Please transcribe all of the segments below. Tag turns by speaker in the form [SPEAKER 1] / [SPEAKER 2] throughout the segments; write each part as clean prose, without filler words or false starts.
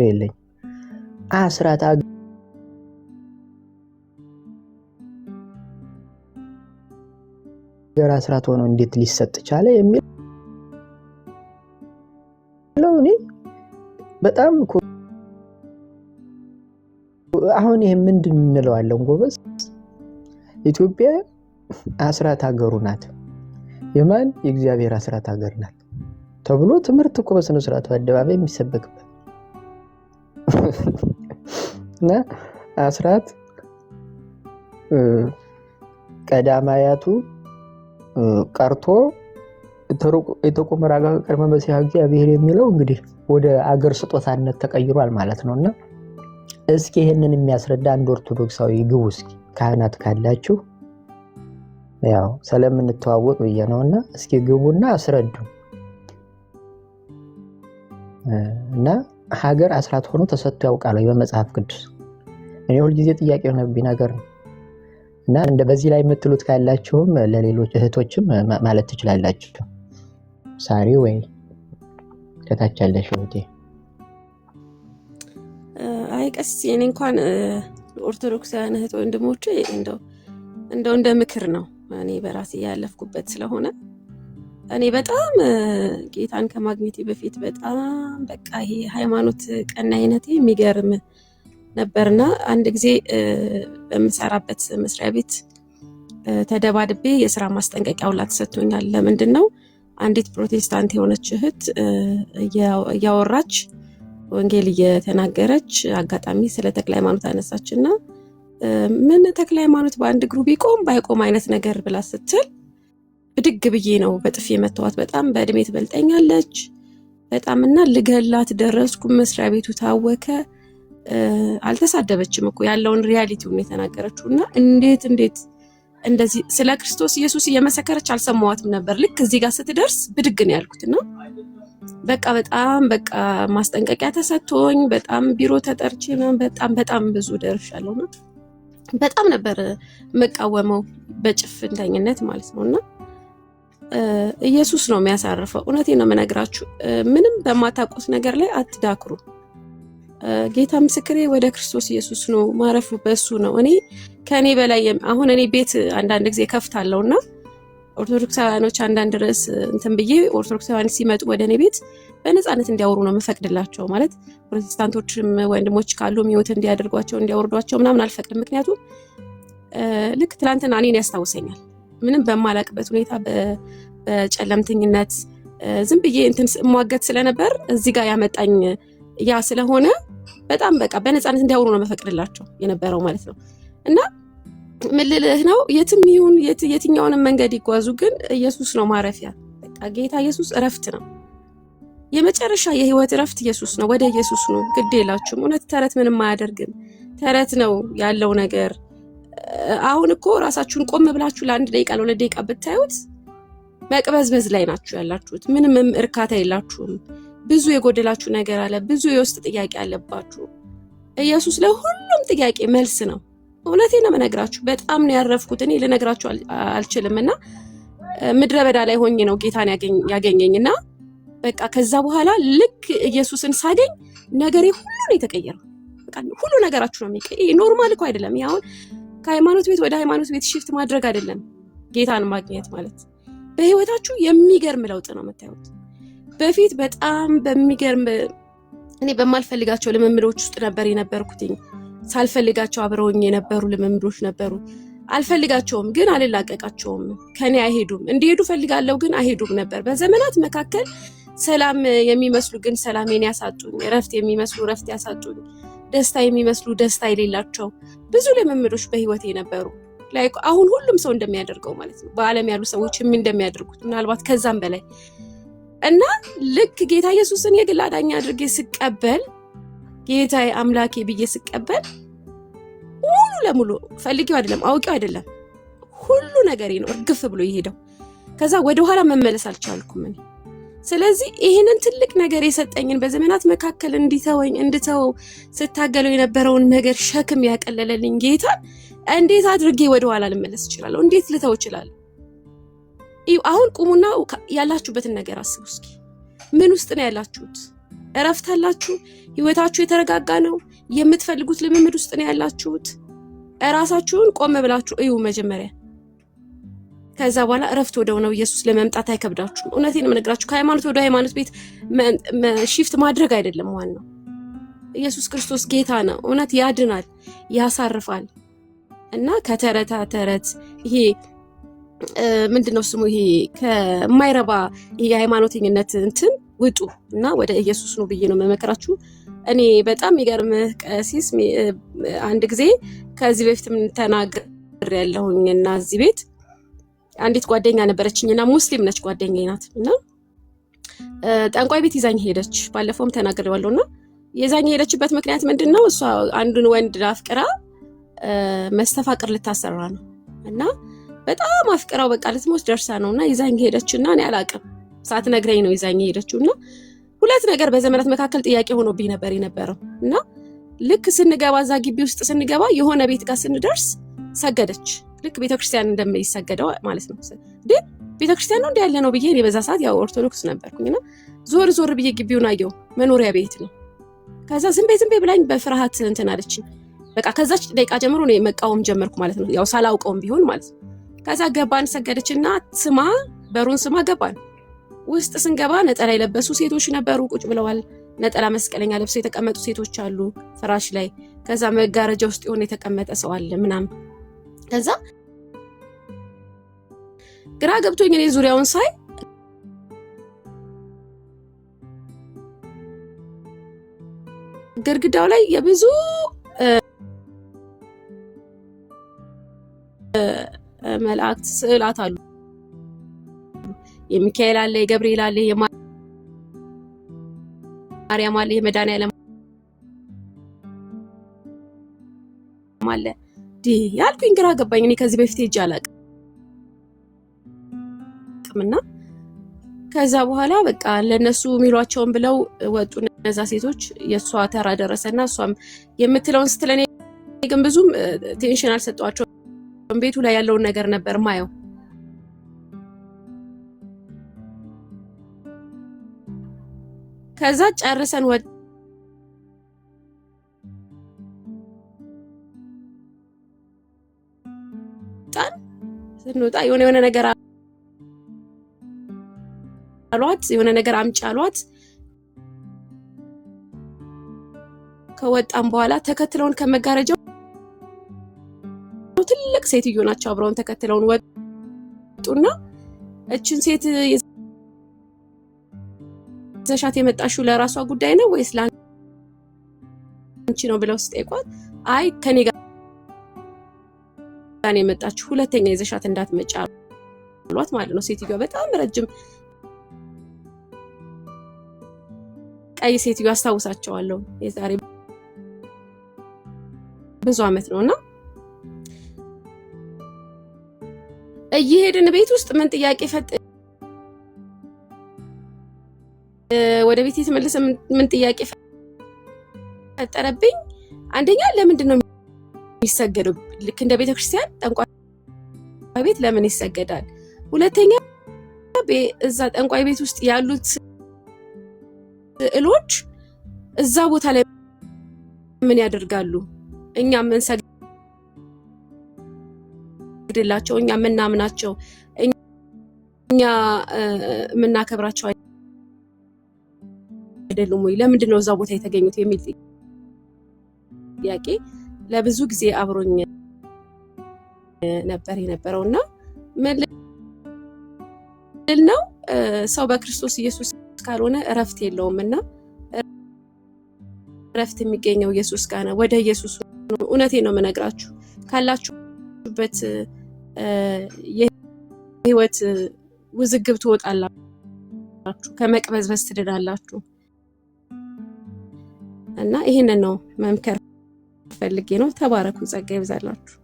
[SPEAKER 1] የለኝ አስራት አገር አስራት ሆኖ እንዴት ሊሰጥ ቻለ የሚል ነው። እኔ በጣም አሁን ይሄ ምንድን እንለዋለን ጎበዝ? ኢትዮጵያ አስራት ሀገሩ ናት። የማን? የእግዚአብሔር አስራት ሀገር ናት ተብሎ ትምህርት እኮ በስነ ስርዓት አደባባይ የሚሰበክበት እና አስራት ቀዳማያቱ ቀርቶ የተቆመራ ጋር ቀርመ በሲያ እግዚአብሔር የሚለው እንግዲህ ወደ አገር ስጦታነት ተቀይሯል ማለት ነውና እስኪ ይሄንን የሚያስረዳ አንድ ኦርቶዶክሳዊ ግቡ እስኪ ካህናት ካላችሁ ያው ስለምንተዋወቅ በየነውና እስኪ ግቡና አስረዱ እና ሀገር አስራት ሆኖ ተሰጥቶ ያውቃል በመጽሐፍ ቅዱስ? እኔ ሁሉ ጊዜ ጥያቄ ሆነብኝ ነገር ነው እና እንደ በዚህ ላይ የምትሉት ካላችሁም ለሌሎች እህቶችም ማለት ትችላላችሁ። ሳሪ ወይ ከታች ያለሽ እህቴ።
[SPEAKER 2] አይቀስ የኔ እንኳን ኦርቶዶክሳውያን እህት ወንድሞቼ እንደው እንደ ምክር ነው እኔ በራሴ ያለፍኩበት ስለሆነ እኔ በጣም ጌታን ከማግኘቴ በፊት በጣም በቃ ይሄ ሃይማኖት ቀናይነቴ የሚገርም ነበርና አንድ ጊዜ በመሰራበት መስሪያ ቤት ተደባድቤ የሥራ ማስጠንቀቂያ ሁላ ተሰጥቶኛል። ለምንድነው? አንዲት ፕሮቴስታንት የሆነች እህት ያወራች ወንጌል እየተናገረች አጋጣሚ ስለ ተክለ ሃይማኖት አነሳችና ምን ተክለ ሃይማኖት በአንድ ግሩፕ ይቆም ባይቆም አይነት ነገር ብላ ስትል ብድግ ብዬ ነው በጥፊ መተዋት። በጣም በእድሜ ትበልጠኛለች በጣምና ልገላት ደረስኩ። መስሪያ ቤቱ ታወከ። አልተሳደበችም እኮ ያለውን ሪያሊቲውን የተናገረችውና እንዴት እንደዚህ ስለ ክርስቶስ ኢየሱስ እየመሰከረች አልሰማዋትም ነበር። ልክ እዚህ ጋር ስትደርስ ብድግ ነው ያልኩትና በጣም ማስጠንቀቂያ ተሰጥቶኝ በጣም ቢሮ ተጠርቼ በጣም ብዙ ደርሻለሁና በጣም ነበር መቃወመው በጭፍንተኝነት ማለት ነውና ኢየሱስ ነው የሚያሳርፈው። እውነቴን ነው የምነግራችሁ። ምንም በማታውቁት ነገር ላይ አትዳክሩ። ጌታ ምስክሬ ወደ ክርስቶስ ኢየሱስ ነው ማረፉ በሱ ነው። እኔ ከኔ በላይ አሁን እኔ ቤት አንዳንድ ጊዜ ከፍታለሁና ኦርቶዶክሳውያኖች አንዳንድ ርዕስ እንትን ብዬ ኦርቶዶክሳውያን ሲመጡ ወደ እኔ ቤት በነፃነት እንዲያወሩ ነው መፈቅድላቸው። ማለት ፕሮቴስታንቶችም ወንድሞች ካሉ ሚውት እንዲያደርጓቸው እንዲያወርዷቸው ምናምን አልፈቅድም። ምክንያቱም ልክ ትላንትና እኔን ያስታውሰኛል። ምንም በማላቅበት ሁኔታ በጨለምተኝነት ዝም ብዬ እንትን ሟገት ስለነበር እዚህ ጋር ያመጣኝ ያ ስለሆነ በጣም በነፃነት እንዲያወሩ ነው መፈቅድላቸው የነበረው ማለት ነው። እና ምን ልልህ ነው የትም ይሁን የትኛውንም መንገድ ይጓዙ ግን ኢየሱስ ነው ማረፊያ። በቃ ጌታ ኢየሱስ እረፍት ነው። የመጨረሻ የህይወት እረፍት ኢየሱስ ነው። ወደ ኢየሱስ ነው ግድ የላችሁም። እውነት ተረት ምንም አያደርግም። ተረት ነው ያለው ነገር። አሁን እኮ ራሳችሁን ቆም ብላችሁ ለአንድ ደቂቃ ለሁለት ደቂቃ ብታዩት መቅበዝበዝ ላይ ናችሁ ያላችሁት። ምንም እርካታ የላችሁም። ብዙ የጎደላችሁ ነገር አለ። ብዙ የውስጥ ጥያቄ አለባችሁ። ኢየሱስ ለሁሉም ጥያቄ መልስ ነው። እውነቴን ነው የምነግራችሁ። በጣም ነው ያረፍኩት። እኔ ልነግራችሁ አልችልምና ምድረ በዳ ላይ ሆኜ ነው ጌታን ያገኘኝና በቃ ከዛ በኋላ ልክ ኢየሱስን ሳገኝ ነገሬ ሁሉ ነው የተቀየረው። በቃ ሁሉ ነገራችሁ ነው የሚቀየረው። ኖርማል እኮ አይደለም። አሁን ከሃይማኖት ቤት ወደ ሃይማኖት ቤት ሽፍት ማድረግ አይደለም ጌታን ማግኘት ማለት። በህይወታችሁ የሚገርም ለውጥ ነው የምታዩት። በፊት በጣም በሚገርም እኔ በማልፈልጋቸው ልምምዶች ውስጥ ነበር የነበርኩትኝ። ሳልፈልጋቸው አብረውኝ የነበሩ ልምምዶች ነበሩ። አልፈልጋቸውም ግን አልላቀቃቸውም። ከኔ አይሄዱም። እንዲሄዱ ፈልጋለሁ ግን አይሄዱም ነበር። በዘመናት መካከል ሰላም የሚመስሉ ግን ሰላሜን ያሳጡኝ፣ ረፍት የሚመስሉ ረፍት ያሳጡኝ፣ ደስታ የሚመስሉ ደስታ የሌላቸው ብዙ ልምምዶች በህይወቴ ነበሩ። ላይክ አሁን ሁሉም ሰው እንደሚያደርገው ማለት ነው። በዓለም ያሉ ሰዎች እንደሚያደርጉት ምናልባት ከዛም በላይ እና ልክ ጌታ ኢየሱስን የግል አዳኝ አድርጌ ስቀበል ጌታዬ አምላኬ ብዬ ስቀበል ሙሉ ለሙሉ ፈልጌው አይደለም አውቄው አይደለም ሁሉ ነገሬ ነው እርግፍ ብሎ ይሄደው። ከዛ ወደ ኋላ መመለስ አልቻልኩም እኔ። ስለዚህ ይሄንን ትልቅ ነገር የሰጠኝን በዘመናት መካከል እንድተው ስታገለው የነበረውን ነገር ሸክም ያቀለለልኝ ጌታ እንዴት አድርጌ ወደ ኋላ ልመለስ እችላለሁ? እንዴት ልተው እችላለሁ? አሁን ቁሙና ያላችሁበትን ነገር አስቡ እስኪ። ምን ውስጥ ነው ያላችሁት? እረፍት አላችሁ? ህይወታችሁ የተረጋጋ ነው? የምትፈልጉት ልምምድ ውስጥ ነው ያላችሁት? ራሳችሁን ቆም ብላችሁ እዩ መጀመሪያ። ከዛ በኋላ እረፍት ወደ ሆነው ኢየሱስ ለመምጣት አይከብዳችሁም። እውነቴን ነው የምነግራችሁ። ከሃይማኖት ወደ ሃይማኖት ቤት ሺፍት ማድረግ አይደለም ዋናው። ኢየሱስ ክርስቶስ ጌታ ነው። እውነት ያድናል፣ ያሳርፋል። እና ከተረታ ተረት ይሄ ምንድነው ስሙ ይሄ ከማይረባ ይሄ ሃይማኖተኝነት እንትን ውጡ እና ወደ ኢየሱስ ነው ብዬ ነው መመከራችሁ። እኔ በጣም ይገርምህ ቀሲስ አንድ ጊዜ ከዚህ በፊትም ተናግሬ ያለሁኝና እዚህ ቤት አንዲት ጓደኛ ነበረችኝና ሙስሊም ነች ጓደኛዬ ናት እና ጠንቋይ ቤት ይዛኝ ሄደች። ባለፈውም ተናግሬዋለሁና የዛኝ ሄደችበት ምክንያት ምንድነው? እሷ አንዱን ወንድ አፍቅራ መስተፋቅር ልታሰራ ነው እና በጣም አፍቅራው በቃ ልትሞት ደርሳ ነውና ይዛኝ ሄደችና እኔ አላቅም ሳትነግረኝ ነው ይዛኝ ሄደችውና ሁለት ነገር በዘመናት መካከል ጥያቄ ሆኖብኝ ነበር የነበረው እና ልክ ስንገባ እዛ ግቢ ውስጥ ስንገባ የሆነ ቤት ጋር ስንደርስ ሰገደች። ልክ ቤተክርስቲያን እንደሚሰገደው ማለት ነው። ቤተክርስቲያን ነው እንደ ያለ ነው ብዬ እኔ በዛ ሰዓት ያው ኦርቶዶክስ ነበርኩኝና ዞር ዞር ብዬ ግቢውን አየሁ። መኖሪያ ቤት ነው። ከዛ ዝም በይ ብላኝ በፍርሃት እንትን አለችኝ። በቃ ከዛች ደቂቃ ጀምሮ እኔ መቃወም ጀመርኩ ማለት ነው። ያው ሳላውቀውም ቢሆን ማለት ነው። ከዛ ገባን፣ ሰገደችና ስማ በሩን ስማ ገባን። ውስጥ ስንገባ ነጠላ የለበሱ ሴቶች ነበሩ፣ ቁጭ ብለዋል። ነጠላ መስቀለኛ ለብሰው የተቀመጡ ሴቶች አሉ ፍራሽ ላይ። ከዛ መጋረጃ ውስጥ የሆነ የተቀመጠ ሰው አለ ምናምን። ከዛ ግራ ገብቶኝ እኔ ዙሪያውን ሳይ ግድግዳው ላይ የብዙ መላእክት ስዕላት አሉ። የሚካኤል አለ፣ የገብርኤል አለ፣ የማርያም አለ፣ የመድኃኒዓለም አለ። ያልኩኝ ግራ ገባኝ። እኔ ከዚህ በፊት ሄጄ አላውቅምና ከዛ በኋላ በቃ ለነሱ የሚሏቸውን ብለው ወጡ እነዛ ሴቶች። የሷ ተራ ደረሰና እሷም የምትለውን ስትለኔ ግን ብዙም ቴንሽን አልሰጧቸው። ቤቱ ላይ ያለውን ነገር ነበር ማየው። ከዛ ጨርሰን ወጣን። ስንወጣ የሆነ ነገር አሏት፣ የሆነ ነገር አምጪ አሏት። ከወጣን በኋላ ተከትለውን ከመጋረጃው ትልቅ ሴትዮ ናቸው አብረውን ተከትለውን ወጡና እችን ሴት ዘሻት የመጣሽው ለራሷ ጉዳይ ነው ወይስ ላንቺ ነው ብለው ሲጠይቋት አይ ከኔ ጋር ነው የመጣችው፣ ሁለተኛ ይዘሻት እንዳትመጪ አሏት ማለት ነው። ሴትዮዋ በጣም ረጅም ቀይ ሴትዮ አስታውሳቸዋለሁ። የዛሬ ብዙ አመት ነውና እየሄድን ቤት ውስጥ ምን ጥያቄ ወደ ቤት የተመለሰ ምን ጥያቄ ፈጠረብኝ። አንደኛ ለምንድን ነው የሚሰገደው? ልክ እንደ ቤተክርስቲያን ጠንቋይ ቤት ለምን ይሰገዳል? ሁለተኛ እዛ ጠንቋይ ቤት ውስጥ ያሉት ስዕሎች እዛ ቦታ ላይ ምን ያደርጋሉ? እኛ ምን ሰግድላቸው፣ እኛ ምናምናቸው፣ እኛ ምናከብራቸው አይደሉም ወይ? ለምንድን ነው እዛ ቦታ የተገኙት የሚል ጥያቄ ለብዙ ጊዜ አብሮኝ ነበር የነበረውና ምን ነው ሰው በክርስቶስ ኢየሱስ ካልሆነ እረፍት የለውምና እረፍት የሚገኘው ኢየሱስ ጋር ነው። ወደ ኢየሱስ ነው። እውነቴን ነው የምነግራችሁ። ካላችሁበት የህይወት ውዝግብ ትወጣላችሁ፣ ከመቅበዝበዝ ትድናላችሁ። እና ይሄንን ነው መምከር ፈልጌ ነው። ተባረኩ፣ ጸጋ ይብዛላችሁ።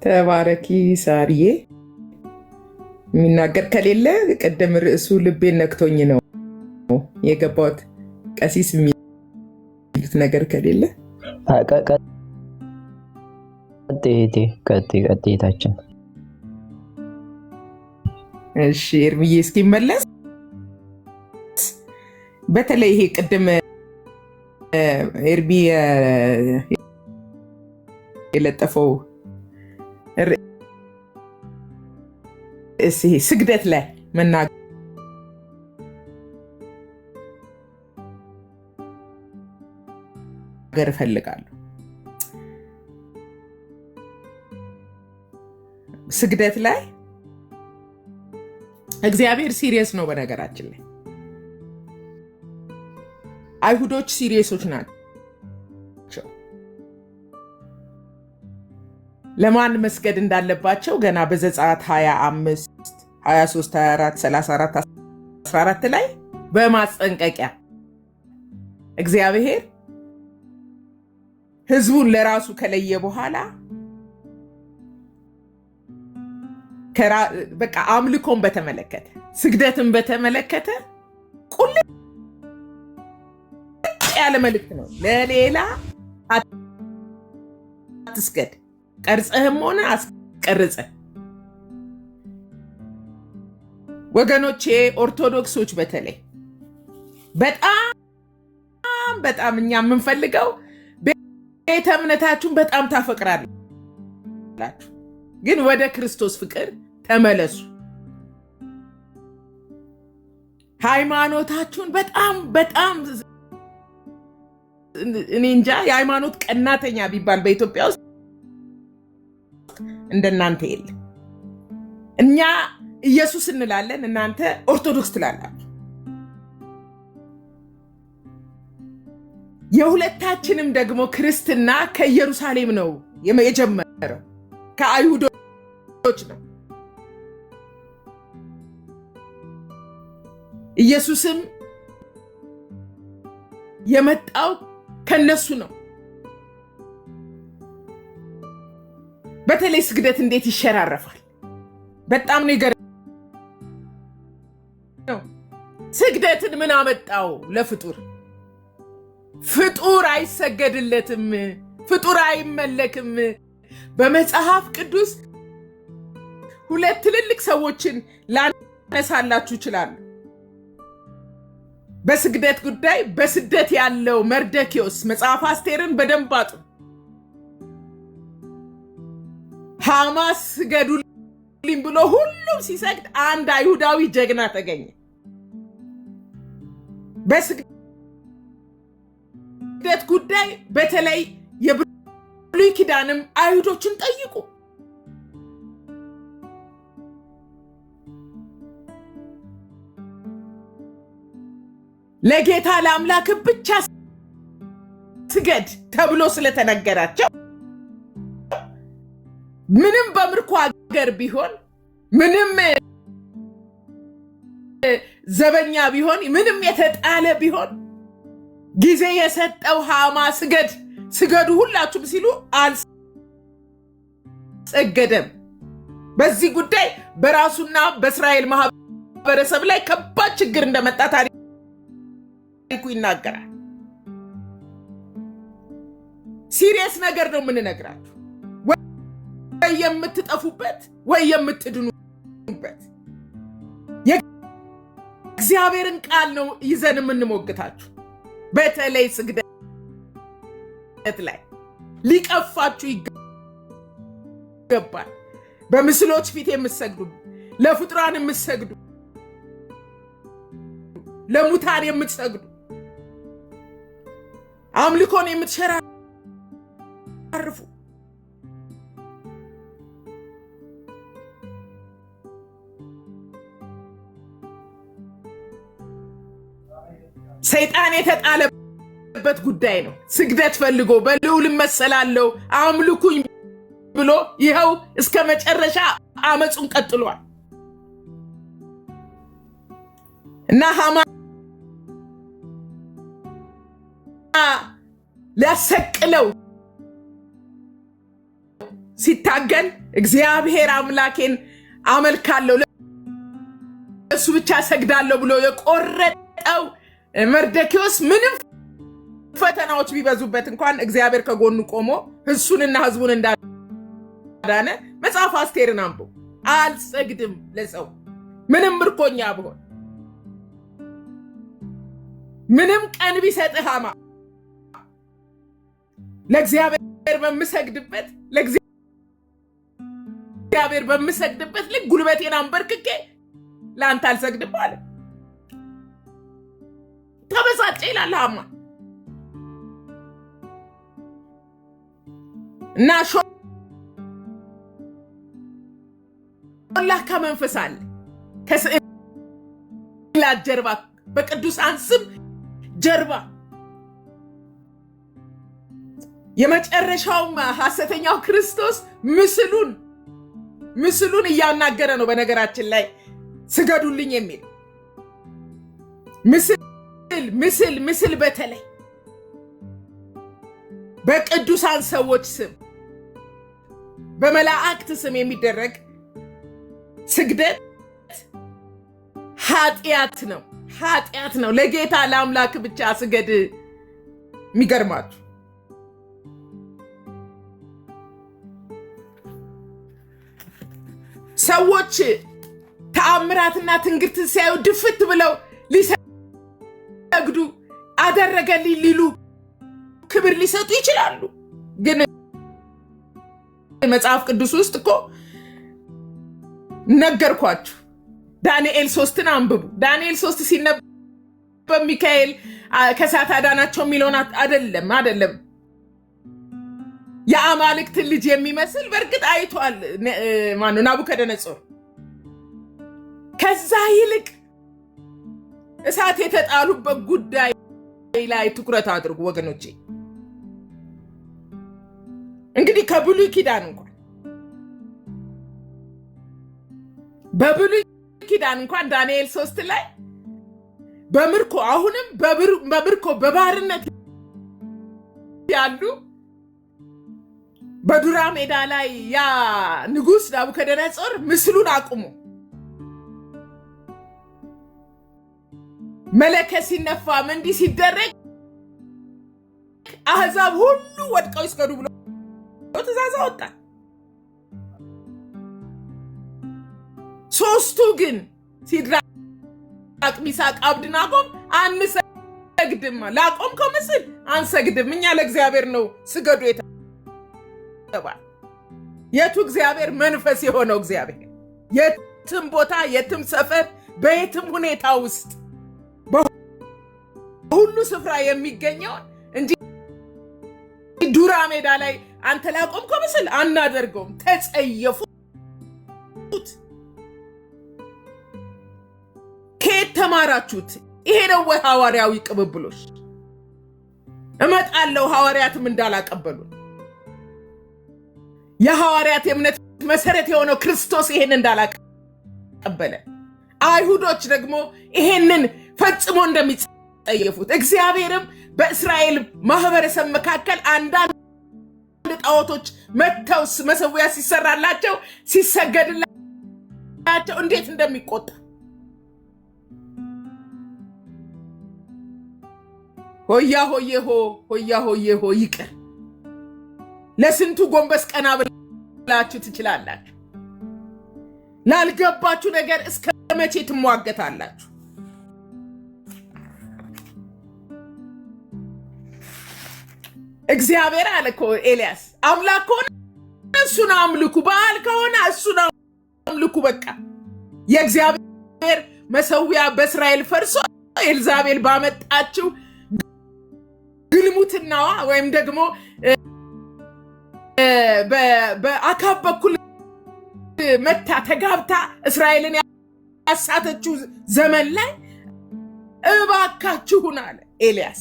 [SPEAKER 3] ተባረኪ ሳርዬ። የሚናገር ከሌለ ቀደም ርዕሱ ልቤን ነክቶኝ ነው የገባሁት። ቀሲስ የሚሉት ነገር ከሌለ
[SPEAKER 1] ቀጥይታችን
[SPEAKER 3] እሺ ኤርሚዬ እስኪመለስ በተለይ ይሄ ቅድም ኤርሚ የለጠፈው ስግደት ላይ መናገር እፈልጋለሁ። ስግደት ላይ እግዚአብሔር ሲሪየስ ነው። በነገራችን ላይ አይሁዶች ሲሪየሶች ናቸው። ለማን መስገድ እንዳለባቸው ገና በዘጸአት 25 23 24 34 14 ላይ በማስጠንቀቂያ እግዚአብሔር ህዝቡን ለራሱ ከለየ በኋላ በቃ አምልኮን በተመለከተ ስግደትን በተመለከተ ቁልጭ ያለ መልእክት ነው። ለሌላ አትስገድ፣ ቀርጸህም ሆነ አስቀርጸህ። ወገኖቼ ኦርቶዶክሶች በተለይ በጣም እኛ የምንፈልገው ቤተ እምነታችሁን በጣም ታፈቅራላችሁ፣ ግን ወደ ክርስቶስ ፍቅር ተመለሱ። ሃይማኖታችሁን በጣም እኔ እንጃ የሃይማኖት ቀናተኛ ቢባል በኢትዮጵያ ውስጥ እንደናንተ የለም። እኛ ኢየሱስ እንላለን፣ እናንተ ኦርቶዶክስ ትላላችሁ። የሁለታችንም ደግሞ ክርስትና ከኢየሩሳሌም ነው የጀመረው፣ ከአይሁዶች ነው። ኢየሱስም የመጣው ከነሱ ነው። በተለይ ስግደት እንዴት ይሸራረፋል! በጣም ነው የገረመው። ስግደትን ምን አመጣው ለፍጡር? ፍጡር አይሰገድለትም፣ ፍጡር አይመለክም። በመጽሐፍ ቅዱስ ሁለት ትልልቅ ሰዎችን ላነሳላችሁ ይችላሉ። በስግደት ጉዳይ በስደት ያለው መርደኪዮስ መጽሐፍ አስቴርን በደንብ አጡ። ሃማ ስገዱልኝ ብሎ ሁሉም ሲሰግድ አንድ አይሁዳዊ ጀግና ተገኘ። በስግደት ጉዳይ በተለይ የብሉይ ኪዳንም አይሁዶችን ጠይቁ። ለጌታ ለአምላክ ብቻ ስገድ ተብሎ ስለተነገራቸው ምንም በምርኮ ሀገር ቢሆን፣ ምንም ዘበኛ ቢሆን፣ ምንም የተጣለ ቢሆን ጊዜ የሰጠው ሃማ ስገዱ ሁላችሁም ሲሉ አልሰገደም። በዚህ ጉዳይ በራሱና በእስራኤል ማህበረሰብ ላይ ከባድ ችግር እንደመጣ ታሪኩ ይናገራል። ሲሪየስ ነገር ነው የምንነግራችሁ። ወይ የምትጠፉበት ወይ የምትድኑበት የእግዚአብሔርን ቃል ነው ይዘን የምንሞግታችሁ። በተለይ ስግደት ላይ ሊቀፋችሁ ይገባል። በምስሎች ፊት የምትሰግዱ፣ ለፍጡራን የምትሰግዱ፣ ለሙታን የምትሰግዱ፣ አምልኮን የምትሸራርፉ ሰይጣን የተጣለበት ጉዳይ ነው። ስግደት ፈልጎ በልዑል እመሰላለሁ አምልኩኝ ብሎ ይኸው እስከ መጨረሻ አመጹን ቀጥሏል እና ሃማ ሊያሰቅለው ሲታገል እግዚአብሔር አምላኬን አመልካለሁ ለእሱ ብቻ ሰግዳለሁ ብሎ የቆረጠው መርደኪዮስ ምንም ፈተናዎች ቢበዙበት እንኳን እግዚአብሔር ከጎኑ ቆሞ እሱንና ህዝቡን እንዳዳነ መጽሐፍ አስቴርን አንብቡ። አልሰግድም ለሰው ምንም ምርኮኛ ብሆን ምንም ቀን ቢሰጥህ ሃማ ለእግዚአብሔር በምሰግድበት ልክ ጉልበቴን አንበርክኬ ለአንተ አልሰግድም አለ። ተበሳጨ ይላል ሃማ እና ሾላካ መንፈስ አለ ከስዕላት ጀርባ በቅዱሳን ስም ጀርባ የመጨረሻው ሐሰተኛው ክርስቶስ ምስሉን እያናገረ ነው። በነገራችን ላይ ስገዱልኝ የሚል ምስል በተለይ በቅዱሳን ሰዎች ስም በመላእክት ስም የሚደረግ ስግደት ኃጢአት ነው። ለጌታ ለአምላክ ብቻ ስገድ። የሚገርማችሁ ሰዎች ተአምራትና ትንግርትን ሲያዩ ድፍት ብለው ሊሰግዱ አደረገልኝ ሊሉ ክብር ሊሰጡ ይችላሉ። ግን መጽሐፍ ቅዱስ ውስጥ እኮ ነገርኳችሁ። ዳንኤል 3ን አንብቡ። ዳንኤል 3 ሲነበብ ሚካኤል ከእሳት አዳናቸው የሚለውን አይደለም የአማልክትን ልጅ የሚመስል በእርግጥ አይቷል ናቡከደነጾር። ከዛ ይልቅ እሳት የተጣሉበት ጉዳይ ላይ ትኩረት አድርጉ ወገኖቼ። እንግዲህ ከብሉይ ኪዳን እንኳን ዳንኤል 3 ላይ በምርኮ አሁንም በምርኮ በባርነት ያሉ በዱራ ሜዳ ላይ ያ ንጉስ ናቡከደነጾር ምስሉን አቁሙ መለከት ሲነፋ እንዲህ ሲደረግ አሕዛብ ሁሉ ወድቀው ይስገዱ ብሎ ትእዛዝ አወጣ። ሶስቱ ግን ሲድራቅ ሚሳቅ አብደናጎ አንሰግድም፣ ላቆምከው ምስል አንሰግድም፣ እኛ ለእግዚአብሔር ነው ስገዱ የተባለ። የቱ እግዚአብሔር? መንፈስ የሆነው እግዚአብሔር የትም ቦታ የትም ሰፈር በየትም ሁኔታ ውስጥ በሁሉ ስፍራ የሚገኘውን እንጂ ዱራ ሜዳ ላይ አንተ ላቆምከው ምስል አናደርገውም። ተጸየፉት። ከየት ተማራችሁት? ይሄ ነው ወይ ሐዋርያዊ ቅብብሎሽ? እመጣለሁ ሐዋርያትም እንዳላቀበሉ የሐዋርያት የእምነት መሰረት የሆነው ክርስቶስ ይሄን እንዳላቀበለ አይሁዶች ደግሞ ይሄንን ፈጽሞ እንደሚጸየፉት እግዚአብሔርም በእስራኤል ማህበረሰብ መካከል አንዳንድ ጣዖቶች መተው መሰዊያ ሲሰራላቸው ሲሰገድላቸው እንዴት እንደሚቆጣ ሆያ ሆዬ ሆ ይቅር። ለስንቱ ጎንበስ ቀና ብላችሁ ትችላላችሁ? ላልገባችሁ ነገር እስከ መቼ ትሟገታላችሁ? እግዚአብሔር አለ እኮ ኤልያስ አምላክ ከሆነ እሱን አምልኩ፣ በዓል ከሆነ እሱን አምልኩ። በቃ የእግዚአብሔር መሰዊያ በእስራኤል ፈርሶ ኤልዛቤል ባመጣችው ግልሙትናዋ ወይም ደግሞ በአካብ በኩል መታ ተጋብታ እስራኤልን ያሳተችው ዘመን ላይ እባካችሁን አለ ኤልያስ፣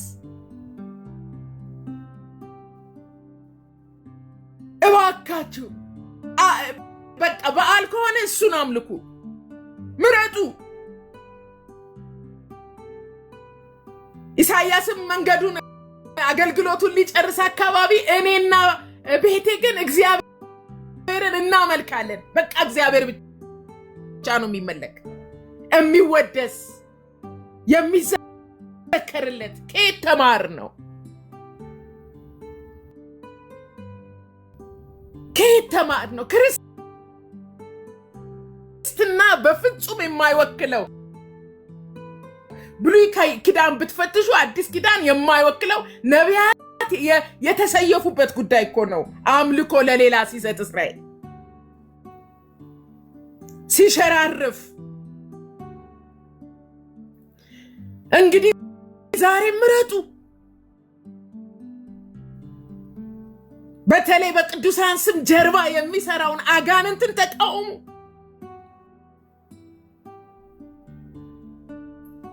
[SPEAKER 3] እባካችሁ በቃ በዓል ከሆነ እሱን አምልኩ፣ ምረጡ። ኢሳያስም መንገዱን አገልግሎቱን ሊጨርስ አካባቢ እኔና ቤቴ ግን እግዚአብሔርን እናመልካለን። በቃ እግዚአብሔር ብቻ ነው የሚመለክ፣ የሚወደስ፣ የሚዘከርለት። ከየት ተማር ነው? ከየት ተማር ነው? ክርስትና በፍጹም የማይወክለው ብሉይ ኪዳን ብትፈትሹ አዲስ ኪዳን የማይወክለው ነቢያት የተሰየፉበት ጉዳይ እኮ ነው። አምልኮ ለሌላ ሲሰጥ እስራኤል ሲሸራርፍ እንግዲህ ዛሬ ምረጡ። በተለይ በቅዱሳን ስም ጀርባ የሚሰራውን አጋንንትን ተቃውሙ።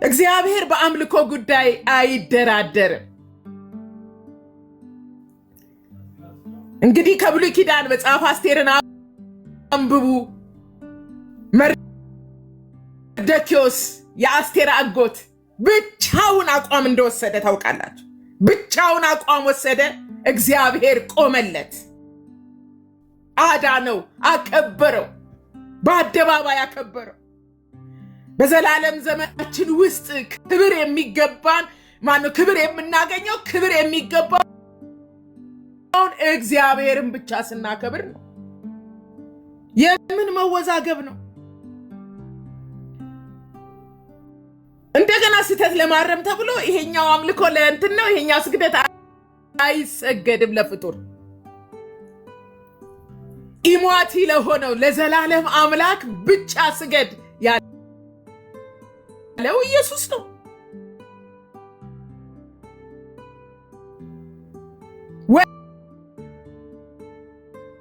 [SPEAKER 3] እግዚአብሔር በአምልኮ ጉዳይ አይደራደርም። እንግዲህ ከብሉይ ኪዳን መጽሐፍ አስቴርን አንብቡ። መርዶክዮስ የአስቴር አጎት ብቻውን አቋም እንደወሰደ ታውቃላችሁ። ብቻውን አቋም ወሰደ። እግዚአብሔር ቆመለት፣ አዳነው፣ አከበረው፣ በአደባባይ አከበረው። በዘላለም ዘመናችን ውስጥ ክብር የሚገባን ማነው? ክብር የምናገኘው ክብር የሚገባውን እግዚአብሔርን ብቻ ስናከብር ነው። የምን መወዛገብ ነው? እንደገና ስህተት ለማረም ተብሎ ይሄኛው አምልኮ ለእንትን ነው፣ ይሄኛው ስግደት አይሰገድም ለፍጡር። ኢሟቲ ለሆነው ለዘላለም አምላክ ብቻ ስገድ ያለው ኢየሱስ ነው።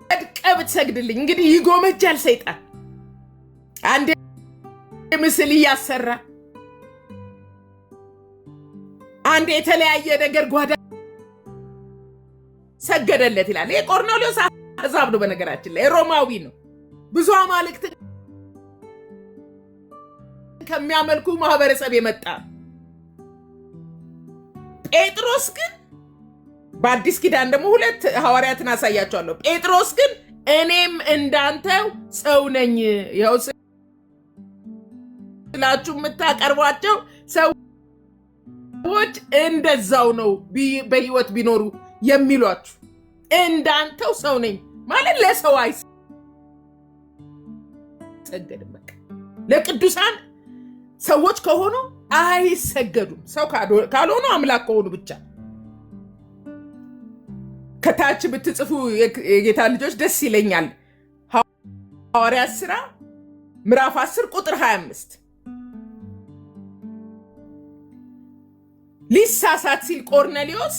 [SPEAKER 3] ወድቀህ ብትሰግድልኝ እንግዲህ ይጎመጃል ሰይጣን። አንዴ ምስል እያሰራ አንዴ የተለያየ ነገር ጓዳ ሰገደለት ይላል። ይሄ ቆርኔሌዎስ አሕዛብ ነው፣ በነገራችን ላይ ሮማዊ ነው። ብዙ አማልክት ከሚያመልኩ ማህበረሰብ የመጣ። ጴጥሮስ ግን በአዲስ ኪዳን ደግሞ ሁለት ሐዋርያትን አሳያቸዋለሁ። ጴጥሮስ ግን እኔም እንዳንተው ሰው ነኝ፣ ይኸው ስላችሁ የምታቀርቧቸው ሰዎች እንደዛው ነው በህይወት ቢኖሩ የሚሏችሁ። እንዳንተው ሰው ነኝ ማለት ለሰው አይሰገድም። በቃ ለቅዱሳን ሰዎች ከሆኑ አይሰገዱም። ሰው ካልሆኑ አምላክ ከሆኑ ብቻ። ከታች ብትጽፉ የጌታ ልጆች ደስ ይለኛል። ሐዋርያት ሥራ ምዕራፍ 10 ቁጥር 25 ሊሳሳት ሲል ቆርኔሌዎስ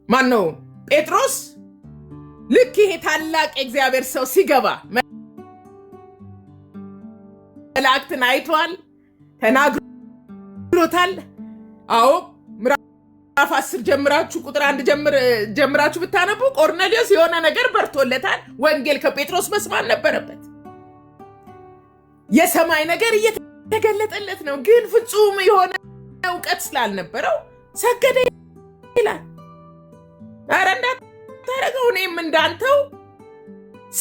[SPEAKER 3] ማነው ጴጥሮስ ልክ ይሄ ታላቅ የእግዚአብሔር ሰው ሲገባ መላእክትን አይቷል፣ ተናግሮታል። አዎ ምዕራፍ 10 ጀምራችሁ ቁጥር 1 ጀምራችሁ ብታነቡ ቆርኔሌዎስ የሆነ ነገር በርቶለታል። ወንጌል ከጴጥሮስ መስማት ነበረበት። የሰማይ ነገር እየተገለጠለት ነው። ግን ፍጹም የሆነ እውቀት ስላልነበረው ሰገደ ይላል። ኧረ እንዳታረገው፣ እኔም እንዳንተው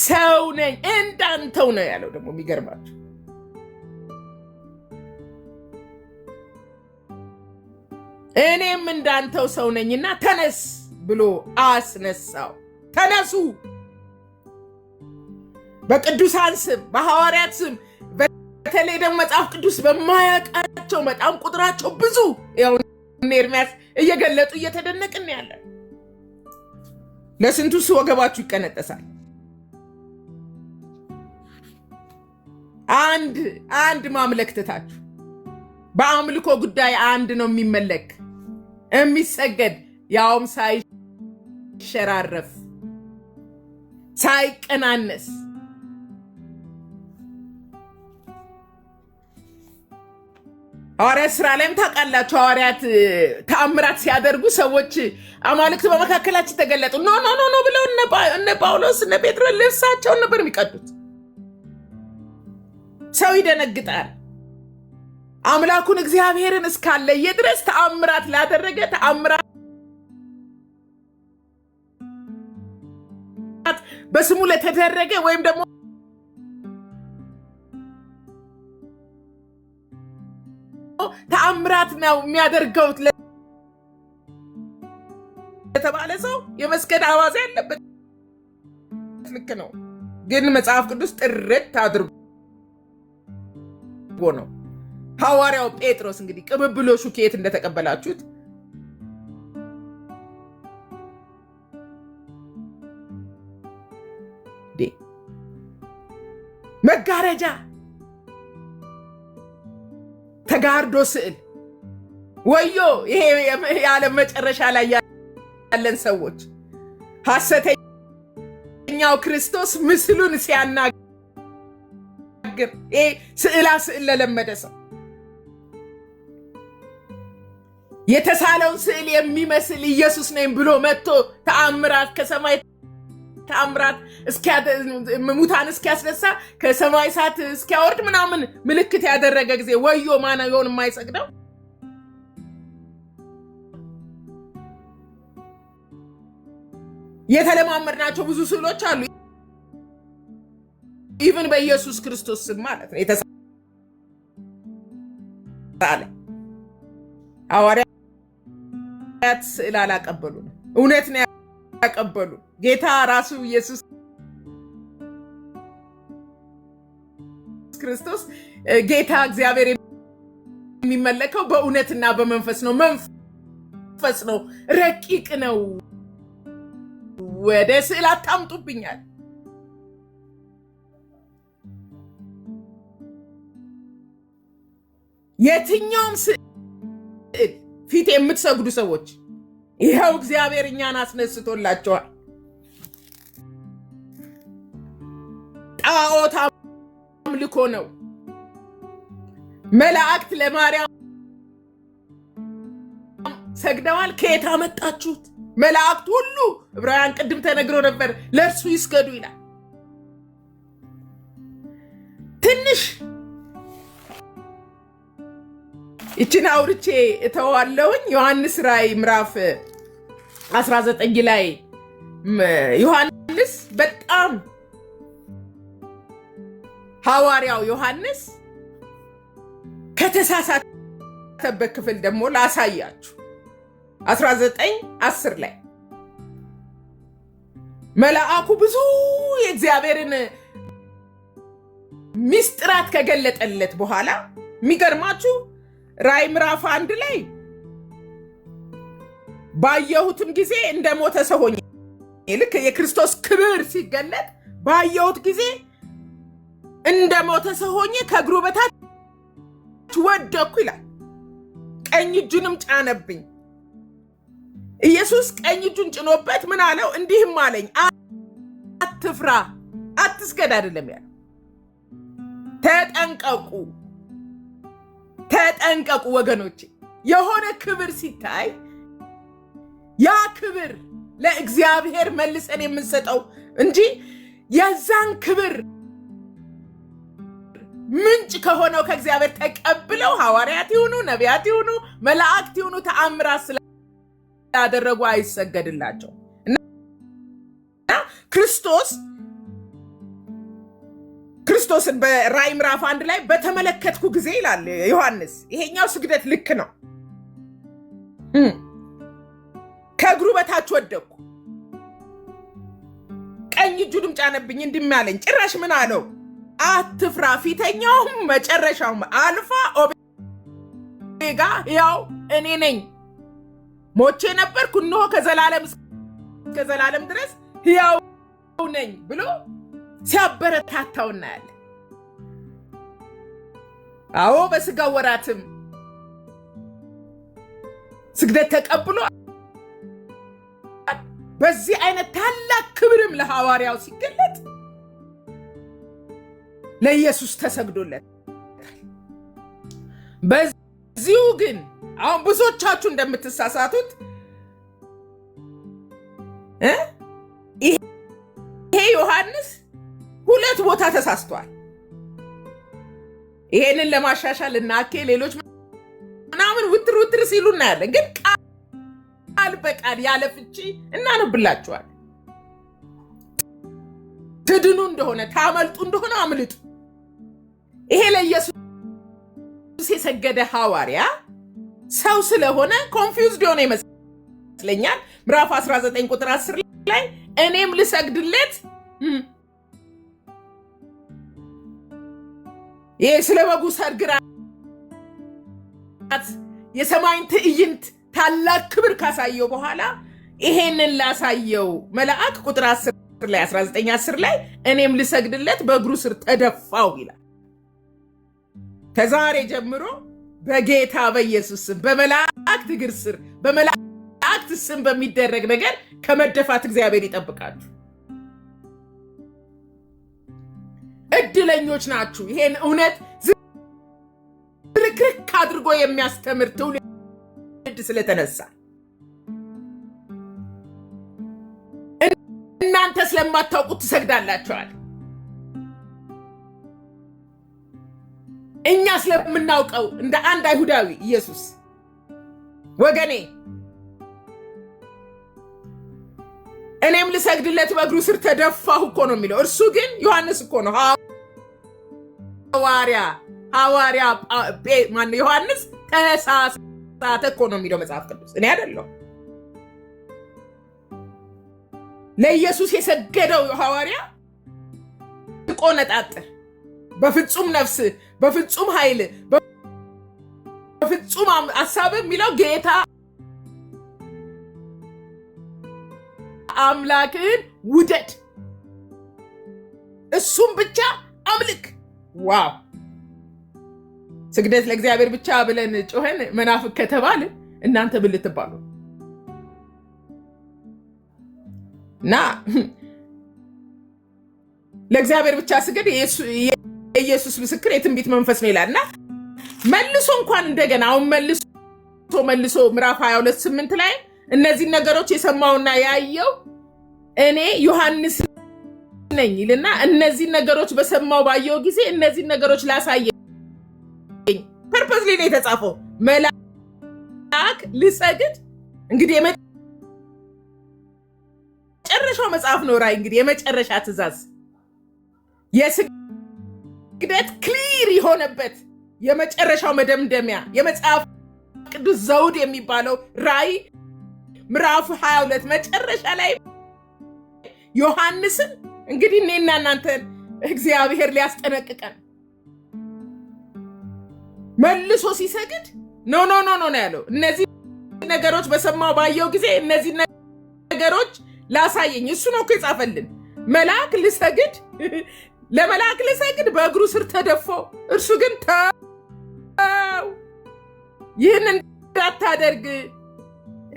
[SPEAKER 3] ሰው ነኝ። እንዳንተው ነው ያለው። ደግሞ የሚገርማችሁ እኔም እንዳንተው ሰው ነኝና ተነስ ብሎ አስነሳው። ተነሱ። በቅዱሳን ስም በሐዋርያት ስም በተለይ ደግሞ መጽሐፍ ቅዱስ በማያውቃቸው በጣም ቁጥራቸው ብዙ ያው ኤርምያስ እየገለጡ እየተደነቅን ያለን። ለስንቱስ ወገባችሁ ይቀነጠሳል። አንድ ማምለክ ትታችሁ በአምልኮ ጉዳይ አንድ ነው የሚመለክ የሚሰገድ፣ ያውም ሳይሸራረፍ ሳይቀናነስ። ሐዋርያት ሥራ ላይም ታውቃላችሁ፣ ሐዋርያት ተአምራት ሲያደርጉ ሰዎች አማልክት በመካከላችን ተገለጡ ኖ ብለው እነ ጳውሎስ እነ ጴጥሮስ ልብሳቸውን ነበር የሚቀዱት። ሰው ይደነግጣል። አምላኩን እግዚአብሔርን እስካለየ ድረስ ተአምራት ላደረገ ተአምራት በስሙ ለተደረገ ወይም ደግሞ ተአምራት ነው የሚያደርገው ለተባለ ሰው የመስገድ አዋዜ ያለበት ልክ ነው። ግን መጽሐፍ ቅዱስ ጥርት አድርጎ ነው ሐዋርያው ጴጥሮስ። እንግዲህ ቅብብሎሹ ከየት እንደተቀበላችሁት መጋረጃ፣ ተጋርዶ ስዕል ወዮ! ይሄ የዓለም መጨረሻ ላይ ያለን ሰዎች ሐሰተኛው ክርስቶስ ምስሉን ሲያናግር ይሄ ስዕላ ስዕል ለለመደ ሰው የተሳለውን ስዕል የሚመስል ኢየሱስ ነኝ ብሎ መጥቶ ተአምራት ከሰማይ ተአምራት ሙታን እስኪያስነሳ ከሰማይ እሳት እስኪያወርድ ምናምን ምልክት ያደረገ ጊዜ ወዮ! ማን ይሆን የማይሰግደው? የተለማመድናቸው ብዙ ስዕሎች አሉ። ኢቭን በኢየሱስ ክርስቶስ ስም ማለት ነው የተሳለ። ሐዋርያት ስዕል አላቀበሉም፣ እውነት ነው ያቀበሉ። ጌታ ራሱ ኢየሱስ ክርስቶስ ጌታ እግዚአብሔር የሚመለከው በእውነትና በመንፈስ ነው። መንፈስ ነው፣ ረቂቅ ነው። ወደ ስዕል አታምጡብኛል። የትኛውም ስዕል ፊት የምትሰግዱ ሰዎች ይኸው እግዚአብሔር እኛን አስነስቶላቸዋል። ጣዖት አምልኮ ነው። መላእክት ለማርያም ሰግደዋል። ከየት አመጣችሁት? መላእክት ሁሉ ዕብራውያን ቅድም ተነግሮ ነበር ለእርሱ ይስገዱ ይላል። ትንሽ ይችን አውርቼ እተዋለሁኝ። ዮሐንስ ራእይ ምዕራፍ 19 ላይ ዮሐንስ በጣም ሐዋርያው ዮሐንስ ከተሳሳተበት ክፍል ደግሞ ላሳያችሁ። 19:10 ላይ መልአኩ ብዙ የእግዚአብሔርን ሚስጥራት ከገለጠለት በኋላ የሚገርማችሁ ራእይ ምዕራፍ 1 ላይ ባየሁትም ጊዜ እንደሞተ ሰው ሆኜ፣ ልክ የክርስቶስ ክብር ሲገለጥ ባየሁት ጊዜ እንደሞተ ሰው ሆኜ ከእግሩ በታች ወደቅኩ ይላል። ቀኝ እጁንም ጫነብኝ። ኢየሱስ ቀኝ እጁን ጭኖበት ምን አለው? እንዲህም አለኝ፣ አትፍራ፣ አትስገድ አይደለም ያለው። ተጠንቀቁ፣ ተጠንቀቁ ወገኖቼ። የሆነ ክብር ሲታይ ያ ክብር ለእግዚአብሔር መልሰን የምንሰጠው እንጂ የዛን ክብር ምንጭ ከሆነው ከእግዚአብሔር ተቀብለው ሐዋርያት ይሁኑ ነቢያት ይሁኑ መላእክት ይሁኑ ተአምራት ስላደረጉ አይሰገድላቸው እና ክርስቶስን በራእይ ምዕራፍ 1 ላይ በተመለከትኩ ጊዜ ይላል ዮሐንስ፣ ይሄኛው ስግደት ልክ ነው። ከእግሩ በታች ወደቅኩ፣ ቀኝ እጁንም ጫነብኝ፣ እንዲህ አለኝ። ጭራሽ ምን አለው? አትፍራ፣ ፊተኛውም መጨረሻውም አልፋ ኦሜጋ ያው እኔ ነኝ። ሞቼ ነበርኩ፣ እነሆ ከዘላለም እስከ ዘላለም ድረስ ያው ነኝ ብሎ ሲያበረታታው እናያለን። አዎ በስጋ ወራትም ስግደት ተቀብሎ በዚህ አይነት ታላቅ ክብርም ለሐዋርያው ሲገለጥ ለኢየሱስ ተሰግዶለት። በዚሁ ግን አሁን ብዙዎቻችሁ እንደምትሳሳቱት ይሄ ዮሐንስ 2 ቦታ ተሳስቷል። ይሄንን ለማሻሻል እናኬ ሌሎች ምናምን ውትር ሲሉ እናያለን። ግን ቃል በቃል ያለ ፍቺ እናነብላችኋል። ትድኑ እንደሆነ ታመልጡ እንደሆነ አምልጡ። ይሄ ለኢየሱስ የሰገደ ሐዋርያ ሰው ስለሆነ ኮንፊውዝድ የሆነ ይመስለኛል። ምዕራፍ 19 ቁጥር 10 ላይ እኔም ልሰግድለት ይሄ ስለ በጉ ሰርግራት የሰማይን ትዕይንት ታላቅ ክብር ካሳየው በኋላ ይሄንን ላሳየው መልአክ ቁጥር 10 ላይ 19:10 ላይ እኔም ልሰግድለት በእግሩ ስር ተደፋው ይላል። ከዛሬ ጀምሮ በጌታ በኢየሱስ ስም በመላእክት እግር ስር በመላእክት ስም በሚደረግ ነገር ከመደፋት እግዚአብሔር ይጠብቃችሁ። እድለኞች ናችሁ። ይሄን እውነት ዝርክርክ አድርጎ የሚያስተምር ትውልድ ስለተነሳ እናንተ ስለማታውቁት ትሰግዳላችኋል። እኛ ስለምናውቀው እንደ አንድ አይሁዳዊ ኢየሱስ ወገኔ እኔም ልሰግድለት በእግሩ ስር ተደፋሁ እኮ ነው የሚለው። እርሱ ግን ዮሐንስ እኮ ነው ሐዋርያ ማነው ዮሐንስ ተሳሳተ እኮ ነው የሚለው መጽሐፍ ቅዱስ፣ እኔ አይደለሁም። ለኢየሱስ የሰገደው ሐዋርያ ቆነጣጠር በፍጹም ነፍስ በፍጹም ኃይል በፍጹም ሐሳብ የሚለው ጌታ አምላክን ውደድ፣ እሱም ብቻ አምልክ። ዋው! ስግደት ለእግዚአብሔር ብቻ ብለን ጮኸን መናፍቅ ከተባለ እናንተ ምን ልትባሉ? እና ለእግዚአብሔር ብቻ ስገድ የኢየሱስ ምስክር የትንቢት መንፈስ ነው ይላልና መልሶ እንኳን እንደገና አሁን መልሶ ምዕራፍ 22:8 ላይ እነዚህ ነገሮች የሰማውና ያየው እኔ ዮሐንስ ነኝ ይልና እነዚህ ነገሮች በሰማው ባየው ጊዜ እነዚህ ነገሮች ላሳየኝ ፐርፐስሊ ነው የተጻፈው። መልአክ ልሰግድ እንግዲህ የመጨረሻው መጽሐፍ ነው ራእይ። እንግዲህ የመጨረሻ ትእዛዝ የስግደት ክሊር የሆነበት የመጨረሻው መደምደሚያ የመጽሐፍ ቅዱስ ዘውድ የሚባለው ራእይ ምዕራፍ 22 መጨረሻ ላይ ዮሐንስን እንግዲህ እኔና እናንተን እግዚአብሔር ሊያስጠነቅቀን መልሶ ሲሰግድ ኖ ነው ያለው። እነዚህ ነገሮች በሰማው ባየው ጊዜ እነዚህ ነገሮች ላሳየኝ እሱ ነው እኮ የጻፈልን። መልአክ ልሰግድ ለመልአክ ልሰግድ በእግሩ ስር ተደፋው። እርሱ ግን ተው ይህን እንዳታደርግ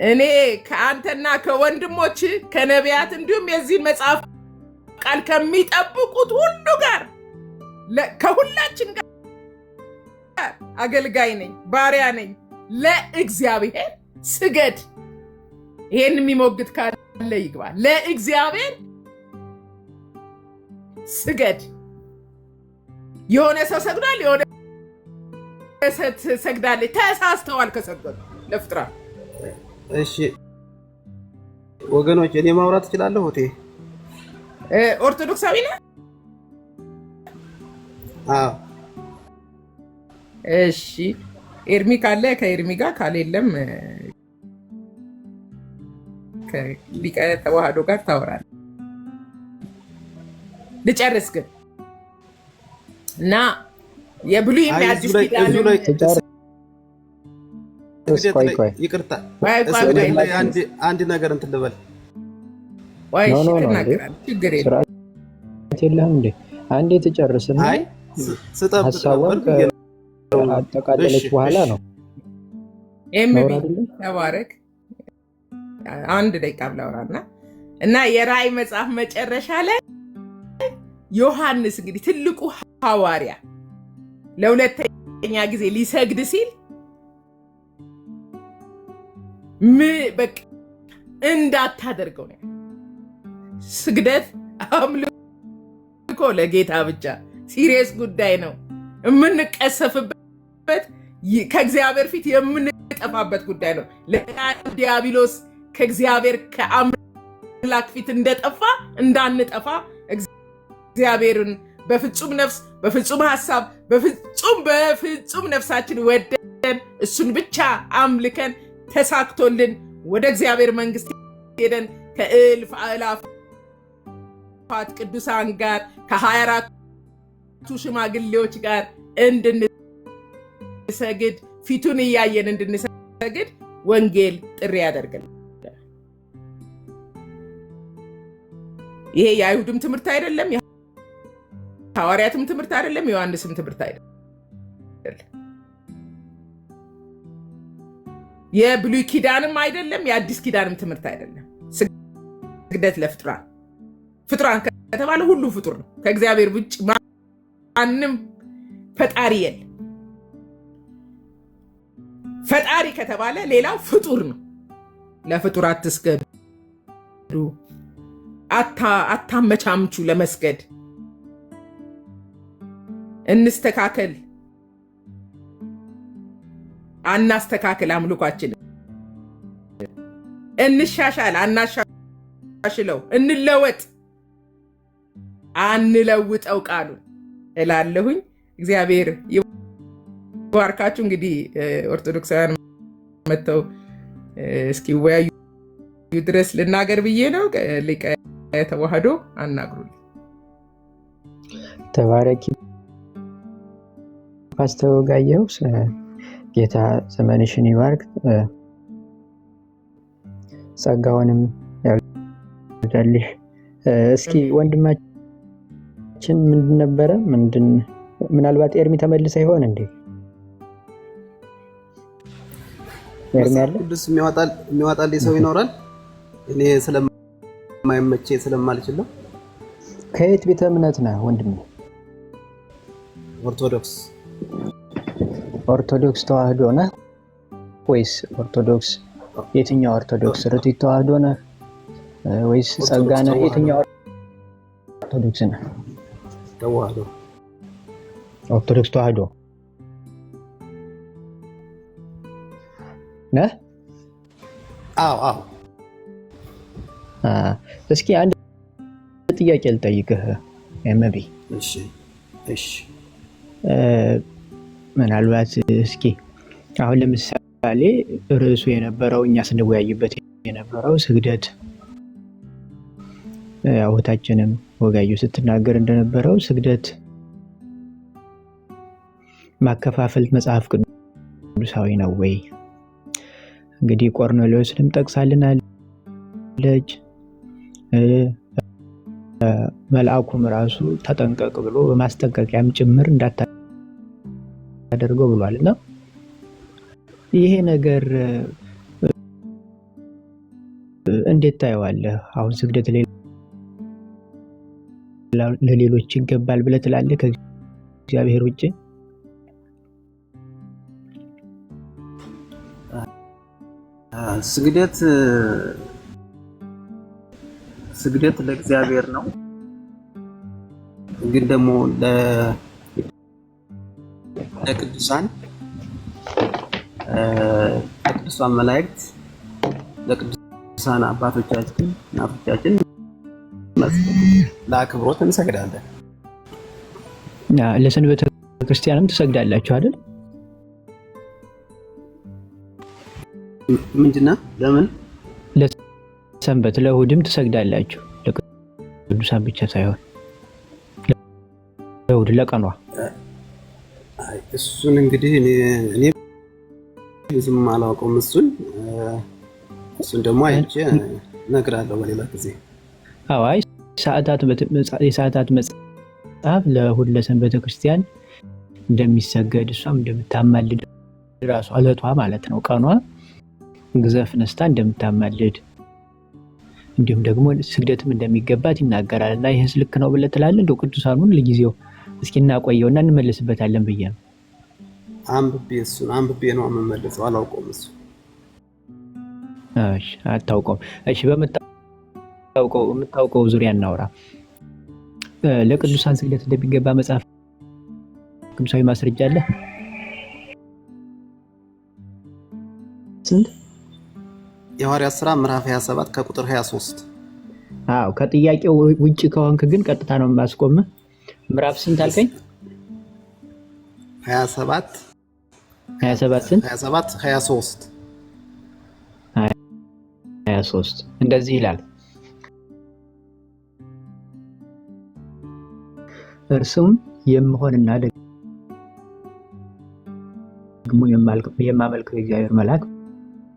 [SPEAKER 3] እኔ ከአንተና ከወንድሞች ከነቢያት እንዲሁም የዚህን መጽሐፍ ቃል ከሚጠብቁት ሁሉ ጋር ከሁላችን ጋር አገልጋይ ነኝ፣ ባሪያ ነኝ። ለእግዚአብሔር ስገድ። ይሄን የሚሞግት ካለ ይግባ። ለእግዚአብሔር ስገድ። የሆነ ሰው ሰግዷል፣ የሆነ ሰው ሰግዳለች። ተሳስተዋል ከሰገዱ ለፍጥራ።
[SPEAKER 4] እሺ ወገኖች እኔ ማውራት እችላለሁ? ሆቴ
[SPEAKER 3] ኦርቶዶክሳዊ ነህ?
[SPEAKER 4] አዎ።
[SPEAKER 3] እሺ ኤርሚ ካለ ከኤርሚ ጋር ካሌለም ከሊቀ ተዋህዶ ጋር ታወራለህ። ልጨርስ ግን እና የብሉይ የሚያድስ ኪዳን
[SPEAKER 4] ይቅርታ አንድ ነገር እንትን ልበል።
[SPEAKER 3] ችግር
[SPEAKER 1] የለም እንዴ አንዴ ትጨርስና ሀሳቧን አጠቃለለች በኋላ ነው።
[SPEAKER 3] ተባረክ። አንድ ደቂቃ ብላውራና እና የራእይ መጽሐፍ መጨረሻ ላይ ዮሐንስ እንግዲህ ትልቁ ሐዋርያ ለሁለተኛ ጊዜ ሊሰግድ ሲል በቃ እንዳታደርገው ነው። ስግደት አምልኮ ለጌታ ብቻ ሲሪየስ ጉዳይ ነው። የምንቀሰፍበት ከእግዚአብሔር ፊት የምንጠፋበት ጉዳይ ነው። ለዲያብሎስ ከእግዚአብሔር ከአምላክ ፊት እንደጠፋ እንዳንጠፋ እግዚአብሔርን በፍጹም ነፍስ በፍጹም ሐሳብ በፍጹም ነፍሳችን ወደን እሱን ብቻ አምልከን ተሳክቶልን ወደ እግዚአብሔር መንግስት ሄደን ከእልፍ አእላፋት ቅዱሳን ጋር ከ24ቱ ሽማግሌዎች ጋር እንድንሰግድ ፊቱን እያየን እንድንሰግድ ወንጌል ጥሪ ያደርጋል። ይሄ የአይሁድም ትምህርት አይደለም፣ የሐዋርያትም ትምህርት አይደለም፣ የዮሐንስም ትምህርት አይደለም፣ የብሉይ ኪዳንም አይደለም፣ የአዲስ ኪዳንም ትምህርት አይደለም። ስግደት ለፍጡራን ፍጡራን ከተባለ ሁሉ ፍጡር ነው። ከእግዚአብሔር ውጭ ማንም ፈጣሪ የለም። ፈጣሪ ከተባለ ሌላው ፍጡር ነው። ለፍጡር አትስገዱ፣ አታመቻምቹ ለመስገድ። እንስተካከል፣ አናስተካከል አምልኳችን። እንሻሻል፣ አናሻሽለው። እንለወጥ፣ አንለውጠው ቃሉን እላለሁኝ። እግዚአብሔር ይባርካችሁ። እንግዲህ ኦርቶዶክሳውያን መጥተው እስኪወያዩ ድረስ ልናገር ብዬ ነው። ሊቀ ተዋህዶ አናግሩልኝ።
[SPEAKER 1] ተባረኪ ፓስተር ወጋየሁ። ጌታ ዘመንሽን ይባርክ፣ ጸጋውንም ያብዛልሽ። እስኪ ወንድማችን ምንድን ነበረ? ምናልባት ኤርሚ ተመልሰ ይሆን እንዴ? ኤርሚ አለ?
[SPEAKER 4] ቅዱስ የሚዋጣል ሰው ይኖራል። እኔ ስለማይመቼ ስለማልችለው።
[SPEAKER 1] ከየት ቤተ እምነት ነህ ወንድሜ? ኦርቶዶክስ ተዋህዶ ነህ ወይስ ኦርቶዶክስ? የትኛው ኦርቶዶክስ? ርቲት ተዋህዶ ነህ ወይስ ጸጋ ነህ? የትኛው ኦርቶዶክስ ነህ?
[SPEAKER 4] ተዋህዶ።
[SPEAKER 1] ኦርቶዶክስ ተዋህዶ ነህ?
[SPEAKER 4] አዎ።
[SPEAKER 1] እስኪ አንድ ጥያቄ ልጠይቅህ ኤምቢ።
[SPEAKER 4] እሺ።
[SPEAKER 1] ምናልባት እስኪ አሁን ለምሳሌ ርዕሱ የነበረው እኛ ስንወያይበት የነበረው ስግደት፣ እህታችንም ወጋየሁ ስትናገር እንደነበረው ስግደት ማከፋፈል መጽሐፍ ቅዱሳዊ ነው ወይ? እንግዲህ ቆርኔሌዎስንም ጠቅሳልናለች። መልአኩም ራሱ ተጠንቀቅ ብሎ በማስጠንቀቂያም ጭምር እንዳታደርገው ብሏል። እና ይሄ ነገር እንዴት ታየዋለህ? አሁን ስግደት ለሌሎች ይገባል ብለህ ትላለህ ከእግዚአብሔር ውጭ?
[SPEAKER 4] ስግደት ለእግዚአብሔር ነው። ግን ደግሞ ለቅዱሳን መላእክት፣ ለቅዱሳን አባቶቻችን እናቶቻችን ለአክብሮት እንሰግዳለን።
[SPEAKER 1] ለሰንበተ ክርስቲያንም ትሰግዳላችሁ አይደል?
[SPEAKER 4] ምንድነው? ለምን
[SPEAKER 1] ለሰንበት ለእሑድም ትሰግዳላችሁ? ለቅዱሳን ብቻ ሳይሆን ለእሑድ ለቀኗ።
[SPEAKER 4] እሱን እንግዲህ እኔ ብዙም አላውቀውም። እሱን ደግሞ አይቼ እነግራለሁ በሌላ ጊዜ።
[SPEAKER 1] አይ የሰዓታት መጽሐፍ ለእሑድ ለሰንበተ ክርስቲያን እንደሚሰገድ እሷም እንደምታማልድ ራሷ ዕለቷ ማለት ነው ቀኗ ግዘፍ ነስታ እንደምታማልድ እንዲሁም ደግሞ ስግደትም እንደሚገባት ይናገራል። እና ይህስ ልክ ነው ብለህ ትላለህ? እንደው ቅዱሳኑን ለጊዜው እስኪ እናቆየውና እንመለስበታለን ብዬ ነው።
[SPEAKER 4] አንብቤ ነው የምመለሰው። አላውቀውም።
[SPEAKER 1] እሺ፣ አታውቀውም? እሺ፣ በምታውቀው ዙሪያ እናውራ። ለቅዱሳን ስግደት እንደሚገባ መጽሐፍ ቅዱሳዊ ማስረጃ አለ? ስንት?
[SPEAKER 4] የሐዋርያት ሥራ ምዕራፍ 27 ከቁጥር 23።
[SPEAKER 1] አዎ፣ ከጥያቄው ውጪ ከሆንክ ግን ቀጥታ ነው የማስቆምህ። ምዕራፍ ስንት አልከኝ?
[SPEAKER 4] 27
[SPEAKER 1] ስንት?
[SPEAKER 4] 23
[SPEAKER 1] 23 እንደዚህ ይላል። እርሱም የምሆንና ደግሞ የማመልከው የእግዚአብሔር መልአክ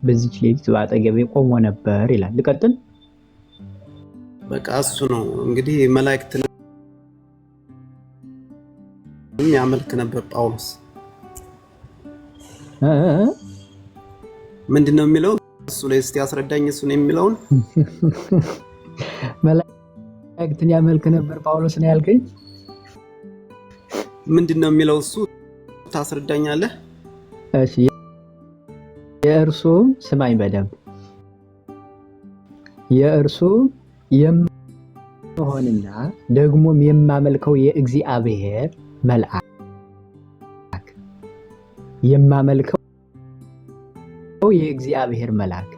[SPEAKER 1] በዚች ሌሊት በአጠገቤ ቆሞ ነበር ይላል። ልቀጥል።
[SPEAKER 4] በቃ እሱ ነው እንግዲህ መላእክትን ያመልክ ነበር ጳውሎስ። ምንድነው የሚለው እሱ ላይ እስቲ አስረዳኝ። እሱ ነው የሚለውን
[SPEAKER 1] መላእክትን ያመልክ ነበር ጳውሎስ ነው ያልከኝ?
[SPEAKER 4] ምንድነው የሚለው እሱ ታስረዳኛለህ?
[SPEAKER 1] እሺ የእርሱ ስማኝ በደንብ የእርሱ የምሆንና ደግሞም የማመልከው የእግዚአብሔር መልአክ የማመልከው የእግዚአብሔር መልአክ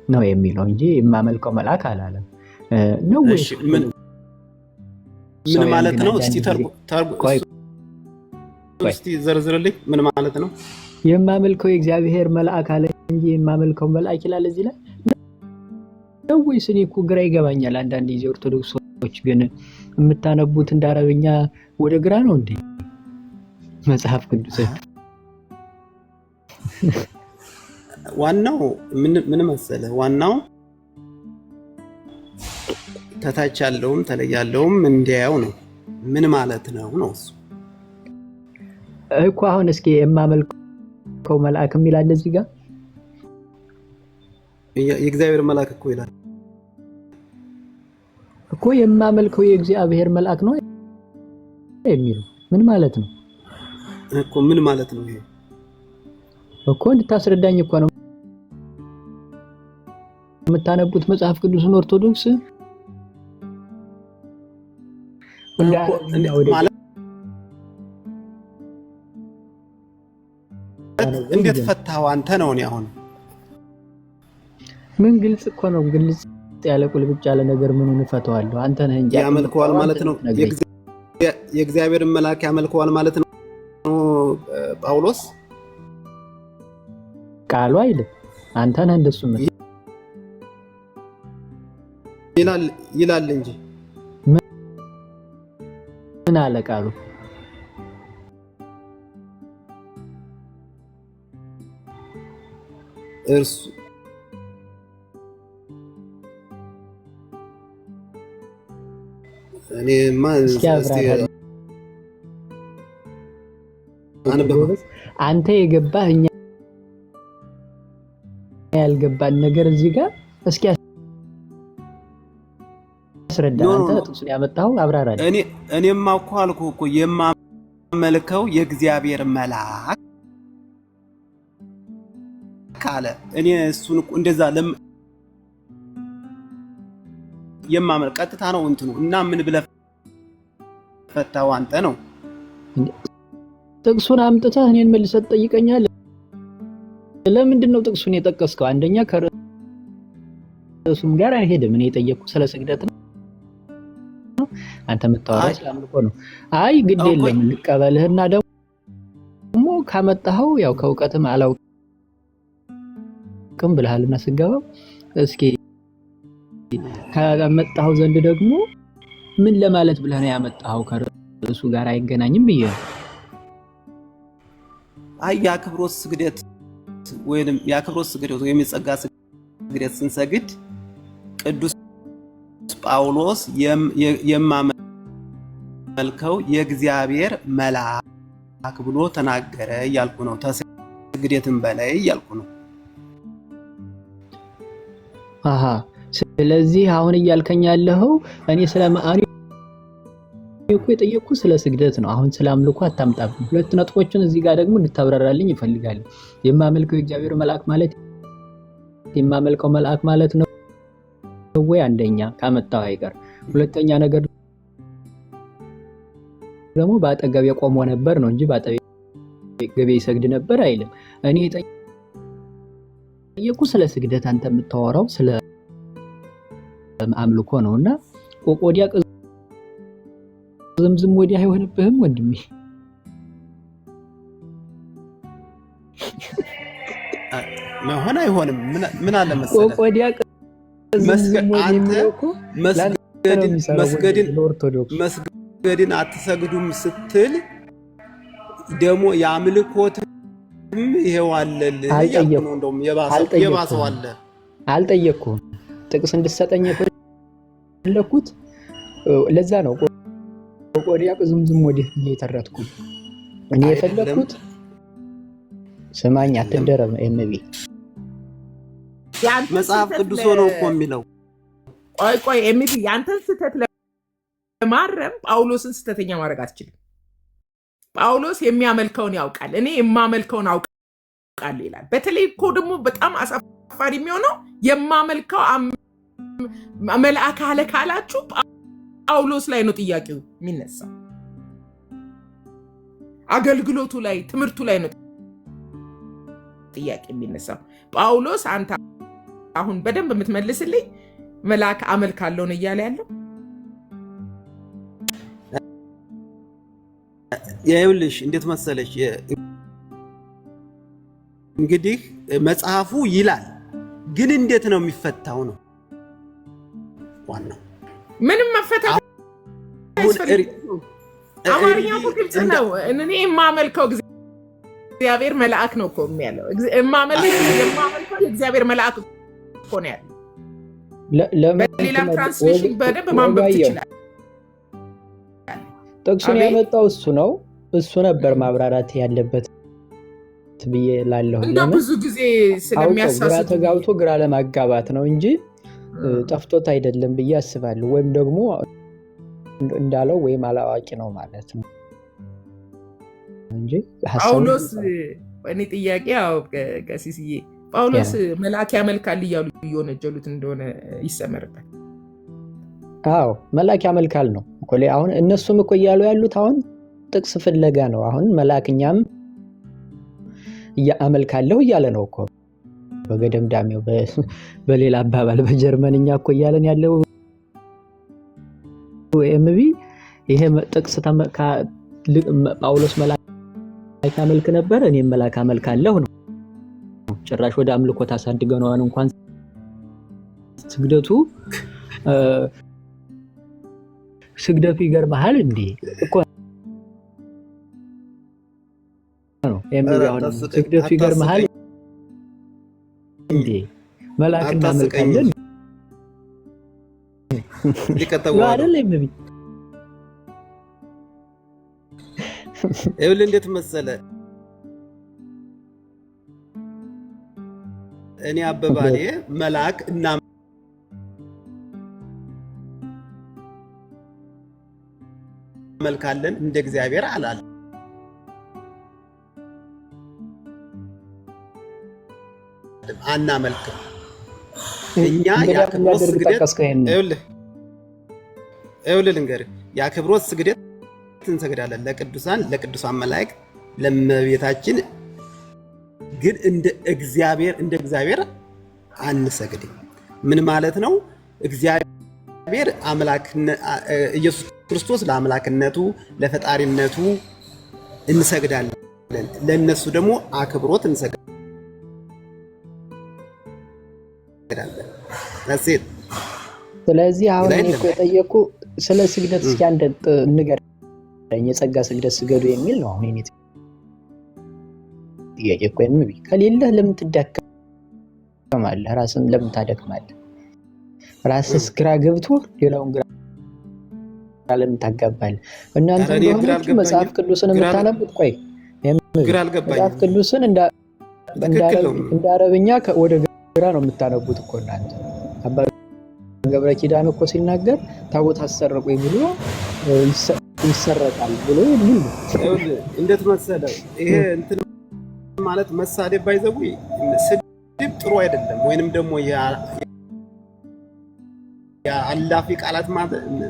[SPEAKER 1] ነው የሚለው እንጂ የማመልከው መልአክ አላለም ነው።
[SPEAKER 4] እሺ ምን ማለት ነው? እስቲ እስቲ ዘርዝርልኝ ምን ማለት ነው?
[SPEAKER 1] የማመልከው የእግዚአብሔር መልአክ አለ እንጂ የማመልከው መልአክ ይላል እዚህ ላይ ነው ወይስ? እኔ እኮ ግራ ይገባኛል አንዳንድ ጊዜ ኦርቶዶክሶች ግን የምታነቡት እንደ አረብኛ ወደ ግራ ነው እንዴ መጽሐፍ ቅዱስ?
[SPEAKER 4] ዋናው ምን መሰለህ? ዋናው ተታች ያለውም ተለያለውም እንዲያው ነው። ምን ማለት ነው ነው እሱ
[SPEAKER 1] እኮ። አሁን እስኪ የማመልከው መልአክ የሚላል እዚህ ጋር
[SPEAKER 4] የእግዚአብሔር መልአክ እኮ ይላል
[SPEAKER 1] እኮ። የማመልከው የእግዚአብሔር መልአክ ነው የሚለው ምን ማለት ነው
[SPEAKER 4] እኮ? ምን ማለት ነው ይሄ
[SPEAKER 1] እኮ? እንድታስረዳኝ እኮ ነው የምታነቡት መጽሐፍ ቅዱስን ኦርቶዶክስ
[SPEAKER 4] ማለት እንዴት ፈታው አንተ ነው? እኔ አሁን
[SPEAKER 1] ምን ግልጽ እኮ ነው። ግልጽ ያለ ቁልብጭ ያለ ነገር ምኑን ፈታዋለሁ? አንተ ነህ እንጂ
[SPEAKER 4] ያመልከዋል ማለት ነው። የእግዚአብሔር መልአክ ያመልከዋል ማለት ነው ጳውሎስ ቃሉ አይደል? አንተ ነህ እንደሱ ይላል እንጂ ምን አለ ቃሉ? እርሱ እኔማ
[SPEAKER 1] አንተ የገባህ እኛ ያልገባን ነገር እዚህ ጋር እስኪ አስረዳ። አንተ ጥቅሱን ያመጣው አብራራ።
[SPEAKER 4] እኔማ እኮ አልኩህ እኮ የማመልከው የእግዚአብሔር መልአክ ካለ እኔ እሱን እንደዛ የማመልክ ቀጥታ ነው እንትኑ እና ምን ብለህ ፈታው አንተ ነው?
[SPEAKER 1] ጥቅሱን አምጥተህ እኔን መልሰህ ትጠይቀኛለህ። ለምንድን ነው ጥቅሱን የጠቀስከው? አንደኛ ከርዕሱም ጋር አይሄድም። እኔ የጠየቅኩ ስለ ስግደት ነው፣ አንተ የምታወራው ስለ አምልኮ ነው። አይ ግድ የለም ልቀበልህና ደግሞ ካመጣኸው ያው ከእውቀትም አላውቅም ብለሃልና ስገባው እስኪ ካመጣኸው ዘንድ ደግሞ ምን ለማለት ብለህ ነው ያመጣኸው? ከርዕሱ ጋር አይገናኝም ብዬ ነው።
[SPEAKER 4] አይ የአክብሮት ስግደት ወይንም የአክብሮት ስግደት ወይም የጸጋ ስግደት ስንሰግድ ቅዱስ ጳውሎስ የማመልከው የእግዚአብሔር መልአክ ብሎ ተናገረ እያልኩ ነው። ተስግደትን በላይ እያልኩ ነው።
[SPEAKER 1] አሃ ስለዚህ አሁን እያልከኝ ያለኸው እኔ እኮ የጠየቅኩ ስለ ስግደት ነው። አሁን ስለ አምልኮ አታምጣብኝ። ሁለት ነጥቦችን እዚህ ጋር ደግሞ እንድታብራራልኝ ይፈልጋል። የማመልከው የእግዚአብሔር መልአክ ማለት የማመልከው መልአክ ማለት ነው ወይ? አንደኛ ካመጣው አይቀር። ሁለተኛ ነገር ደግሞ በአጠገቤ ቆሞ ነበር ነው እንጂ በአጠገቤ ይሰግድ ነበር አይልም። እኔ የጠየቅኩ ስለ ስግደት፣ አንተ የምታወራው ስለ አምልኮ ነውና ቆቆዲያ ዝምዝም ወዲያ አይሆንብህም ወንድሜ።
[SPEAKER 4] መሆን አይሆንም። ምን አለ መሰለህ
[SPEAKER 1] ቆቆዲያ
[SPEAKER 4] መስገድን አትሰግዱም ስትል ደግሞ የአምልኮትን ይሄው አለልህ እያልኩ ነው። እንደውም የባሰው አለ።
[SPEAKER 1] አልጠየቅኩም። ጥቅስ እንድትሰጠኝ የፈለኩት ለዛ ነው። ቆዲያ ዝም ወዲህ እየተረትኩ እኔ የፈለኩት ስማኝ፣ አትደረም ኤምቢ
[SPEAKER 4] መጽሐፍ ቅዱስ ነው እኮ የሚለው።
[SPEAKER 3] ቆይ ኤምቢ ያንተን ስህተት ለማረም ጳውሎስን ስህተተኛ ማድረግ አትችልም። ጳውሎስ የሚያመልከውን ያውቃል፣ እኔ የማመልከውን አውቃለሁ ይላል። በተለይ እኮ ደግሞ በጣም አሳፋሪ የሚሆነው የማመልከው መልአክ አለ ካላችሁ ጳውሎስ ላይ ነው ጥያቄው የሚነሳው። አገልግሎቱ ላይ ትምህርቱ ላይ ነው ጥያቄ የሚነሳው። ጳውሎስ አንተ አሁን በደንብ የምትመልስልኝ መልአክ አመልካለሁ ነው እያለ ያለው።
[SPEAKER 4] ይኸውልሽ እንዴት መሰለሽ እንግዲህ መጽሐፉ ይላል፣ ግን እንዴት ነው የሚፈታው ነው ዋናው።
[SPEAKER 3] ምንም መፈታት አማርኛው ግልጽ ነው። እኔ የማመልከው እግዚአብሔር መልአክ ነው እኮ የሚያለው። የማመልከው የእግዚአብሔር መልአክ እኮ ነው ያለው። በሌላ ትራንስሌሽን በደንብ ማንበብ ትችላለህ።
[SPEAKER 1] ጥቅሱን ያመጣው እሱ ነው። እሱ ነበር ማብራራት ያለበት ብዬ ላለሁ።
[SPEAKER 3] ብዙ ጊዜ ስለሚያሳስብ
[SPEAKER 1] ተጋብቶ ግራ ለማጋባት ነው እንጂ ጠፍቶት አይደለም ብዬ አስባለሁ። ወይም ደግሞ እንዳለው ወይም አላዋቂ ነው ማለት ነው እንጂ
[SPEAKER 3] ጳውሎስ እኔ ጥያቄ ከሲሲዬ ጳውሎስ መልአክ ያመልካል እያሉ እየወነጀሉት እንደሆነ ይሰመርበት።
[SPEAKER 1] አዎ መልአክ ያመልካል ነው እኮ። አሁን እነሱም እኮ እያሉ ያሉት አሁን ጥቅስ ፍለጋ ነው። አሁን መልአክኛም አመልካለሁ እያለ ነው እኮ በገደምዳሜው። በሌላ አባባል በጀርመንኛ እኮ እያለን ያለው ኤምቢ ይሄ ጥቅስ ጳውሎስ መልአክ ያመልክ ነበር፣ እኔም መልአክ አመልካለሁ ነው። ጭራሽ ወደ አምልኮት አሳድገነዋል። እንኳን ስግደቱ ይገርምሃል እንዴ እኮ ነው ኤምቢ። አሁን ስግደቱ ይገርምሃል እንዴ መልአክ እናመልካለን
[SPEAKER 4] ሊከተው
[SPEAKER 1] አይደል ኤምቢ?
[SPEAKER 4] ይኸውልህ እንዴት መሰለ እኔ አበባኔ መልአክ እናመልካለን እንደ እግዚአብሔር አላለ። አናመልክም እኛ ያክብሮት ስግደት ይኸውልህ ልንገርህ፣ ያክብሮት ስግደት እንሰግዳለን ለቅዱሳን መላእክት ለእመቤታችን፣ ግን እንደ እግዚአብሔር አንሰግድም። ምን ማለት ነው? እግዚአብሔር ኢየሱስ ክርስቶስ ለአምላክነቱ ለፈጣሪነቱ እንሰግዳለን፣ ለነሱ ደግሞ አክብሮት እንሰግዳለን።
[SPEAKER 1] ስለዚህ አሁን እኔ እኮ የጠየኩ ስለ ስግደት እስኪ አንድ ንገረኝ። የጸጋ ስግደት ስገዱ የሚል ነው አሁን እኔ ጥያቄ እኮ ኤምቢ። ከሌለህ ለምን ትደከማለህ? ራስን ለምን ታደክማለህ? ራስስ ግራ ገብቶ ሌላውን ግራ ለምን ታጋባለህ? እናንተ እንደሆናችሁ መጽሐፍ ቅዱስን የምታነቡት ቆይ መጽሐፍ ቅዱስን እንደ አረብኛ ወደ ግራ ነው የምታነቡት እኮ እናንተ። አባ ገብረ ኪዳን እኮ ሲናገር ታቦት አሰረቁኝ ብሎ ይሰረቃል ብሎ የሚል ነው።
[SPEAKER 4] እንዴት መሰለህ ይሄ እንትን ማለት መሳደብ ባይዘው ስድብ ጥሩ አይደለም። ወይንም ደግሞ የአላፊ ቃላት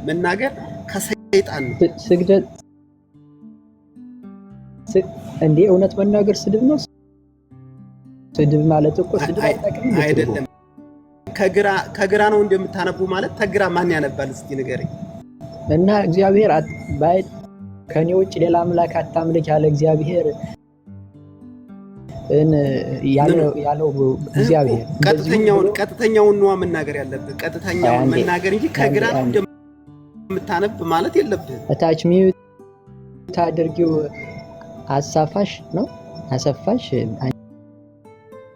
[SPEAKER 4] መናገር ከሰይጣን ነው።
[SPEAKER 1] ስግደት እንዴ እውነት መናገር ስድብ ነው? ስድብ ማለት እኮ ስድብ
[SPEAKER 4] አይደለም። ከግራ ነው እንደምታነቡ ማለት ተግራ ማን ያነባል እስቲ ንገረኝ።
[SPEAKER 1] እና እግዚአብሔር ከኔ ውጭ ሌላ አምላክ አታምልክ ያለ እግዚአብሔር ያለው እግዚአብሔር
[SPEAKER 4] ቀጥተኛውን ነው መናገር ያለብህ። ቀጥተኛውን መናገር እንጂ ከግራ ነው እንደምታነብ ማለት የለብህም።
[SPEAKER 1] አታች ሚዩት አድርጊው። አሳፋሽ ነው አሰፋሽ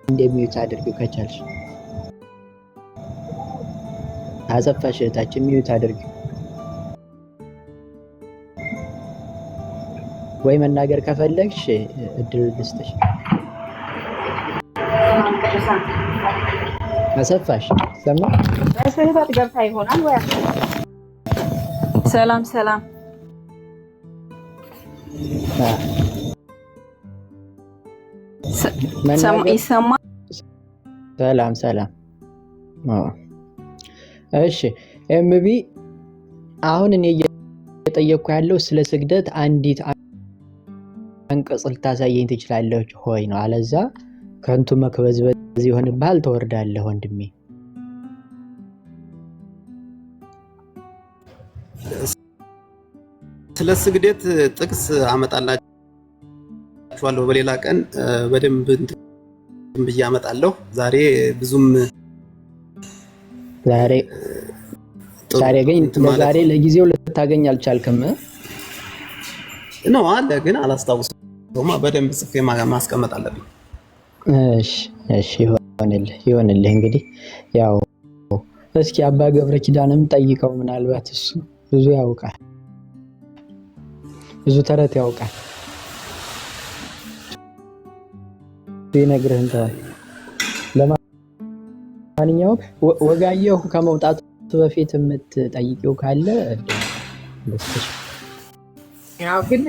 [SPEAKER 1] እንደሚዩት አድርጊው ከቻልሽ። አሰፋሽ እህታችን ሚዩት አድርጊው ወይ መናገር ከፈለግሽ እድል ልስጥሽ። አሰፋሽ ሰማ
[SPEAKER 5] በስህተት ገብታ ይሆናል ወይ? ሰላም ሰላም። ይሰማል?
[SPEAKER 1] ሰላም ሰላም። እሺ ኤምቢ አሁን እኔ እየጠየቅኩ ያለው ስለ ስግደት አንዲት አንቀጽ ልታሳየኝ ትችላለች ሆይ ነው። አለዛ ከንቱ መክበዝበዝ ይሆንብሃል፣ ተወርዳለህ ወንድሜ።
[SPEAKER 4] ስለ ስግደት ጥቅስ አመጣላችኋለሁ በሌላ ቀን በደንብ ብዬ አመጣለሁ። ዛሬ ብዙም
[SPEAKER 1] ዛሬ ግን ዛሬ ለጊዜው ልታገኝ አልቻልክም
[SPEAKER 4] ነው አለ፣ ግን አላስታውሰውማ። በደንብ ጽፌ ማስቀመጥ አለብኝ።
[SPEAKER 1] እሺ ይሆንልህ። እንግዲህ ያው እስኪ አባ ገብረ ኪዳንም ጠይቀው፣ ምናልባት እሱ ብዙ ያውቃል፣ ብዙ ተረት ያውቃል። ይነግርህ እንትን ለማንኛውም ወጋየሁ ከመውጣቱ በፊት የምትጠይቂው ካለ
[SPEAKER 3] ያው ግን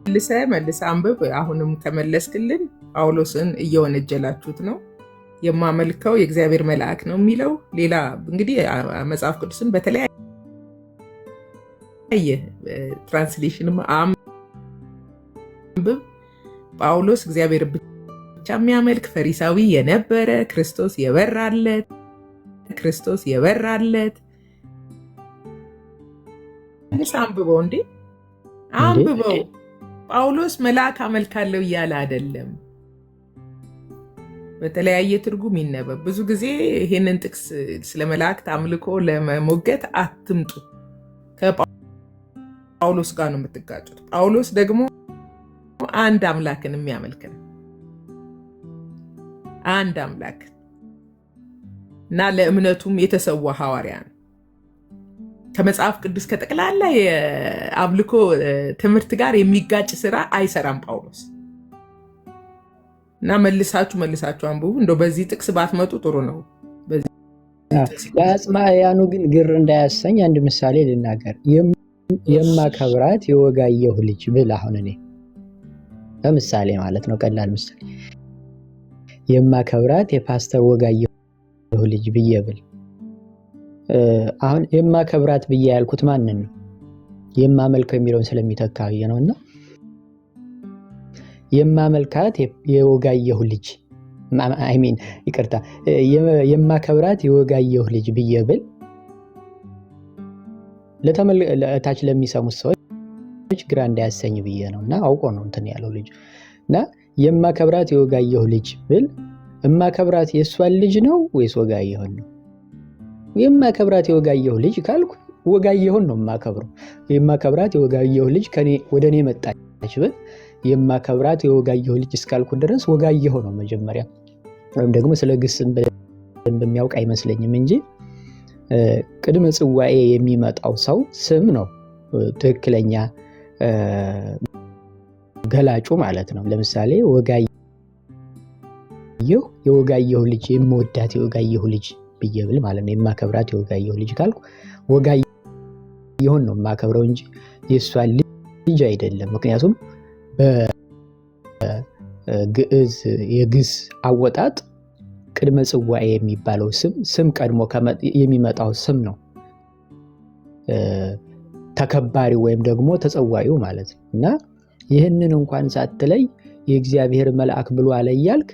[SPEAKER 3] መልሰህ አንብብ። አሁንም ከመለስክልን ጳውሎስን እየወነጀላችሁት ነው። የማመልከው የእግዚአብሔር መልአክ ነው የሚለው ሌላ። እንግዲህ መጽሐፍ ቅዱስን በተለያየ ትራንስሌሽን አንብብ። ጳውሎስ እግዚአብሔር ብቻ የሚያመልክ ፈሪሳዊ የነበረ ክርስቶስ የበራለት አንብበው እንዴ አንብበው። ጳውሎስ መልአክ አመልካለሁ እያለ አይደለም። በተለያየ ትርጉም ይነበብ። ብዙ ጊዜ ይሄንን ጥቅስ ስለ መላእክት አምልኮ ለመሞገት አትምጡ። ከጳውሎስ ጋር ነው የምትጋጩት። ጳውሎስ ደግሞ አንድ አምላክን የሚያመልክ ነው። አንድ አምላክ እና ለእምነቱም የተሰዋ ሐዋርያ ነው። ከመጽሐፍ ቅዱስ ከጠቅላላ የአምልኮ ትምህርት ጋር የሚጋጭ ስራ አይሰራም ጳውሎስ። እና መልሳችሁ አንብቡ። እንደው በዚህ ጥቅስ ባትመጡ ጥሩ ነው።
[SPEAKER 1] ለአጽማያኑ ግን ግር እንዳያሰኝ አንድ ምሳሌ ልናገር። የማከብራት የወጋየሁ ልጅ ብል አሁን እኔ ለምሳሌ ማለት ነው፣ ቀላል ምሳሌ የማከብራት የፓስተር ወጋየሁ ልጅ ብዬ ብል አሁን የማከብራት ብዬ ያልኩት ማንን ነው? የማመልከው የሚለውን ስለሚተካው ነውና የማመልካት የወጋየሁ ልጅ ይቅርታ የማከብራት የወጋየሁ ልጅ ብዬ ብል ለታች ለሚሰሙት ሰዎች ግራ እንዳያሰኝ ብዬ ነውና አውቆ ነው እንትን ያለው ልጅ እና የማከብራት የወጋየሁ ልጅ ብል የማከብራት የሷን ልጅ ነው ወይስ ወጋየሁን ነው? የማከብራት የወጋየሁ ልጅ ካልኩ ወጋየሁን ነው የማከብረው። የማከብራት የወጋየሁ ልጅ ወደኔ መጣች ብል የማከብራት የወጋየሁ ልጅ እስካልኩ ድረስ ወጋየሁ ነው መጀመሪያ። ወይም ደግሞ ስለ ግስም በሚያውቅ አይመስለኝም እንጂ ቅድመ ጽዋኤ የሚመጣው ሰው ስም ነው ትክክለኛ ገላጩ ማለት ነው። ለምሳሌ ወጋየሁ የወጋየሁ ልጅ፣ የምወዳት የወጋየሁ ልጅ ብዬ ብል ማለት ነው። የማከብራት የወጋየሁ ልጅ ካልኩ ወጋየሁን ነው የማከብረው እንጂ የሷን ልጅ አይደለም። ምክንያቱም በግዕዝ የግስ አወጣጥ ቅድመ ጽዋኤ የሚባለው ስም ቀድሞ የሚመጣው ስም ነው ተከባሪ ወይም ደግሞ ተጸዋዩ ማለት ነው። እና ይህንን እንኳን ሳትለይ የእግዚአብሔር መልአክ ብሎ አለ እያልክ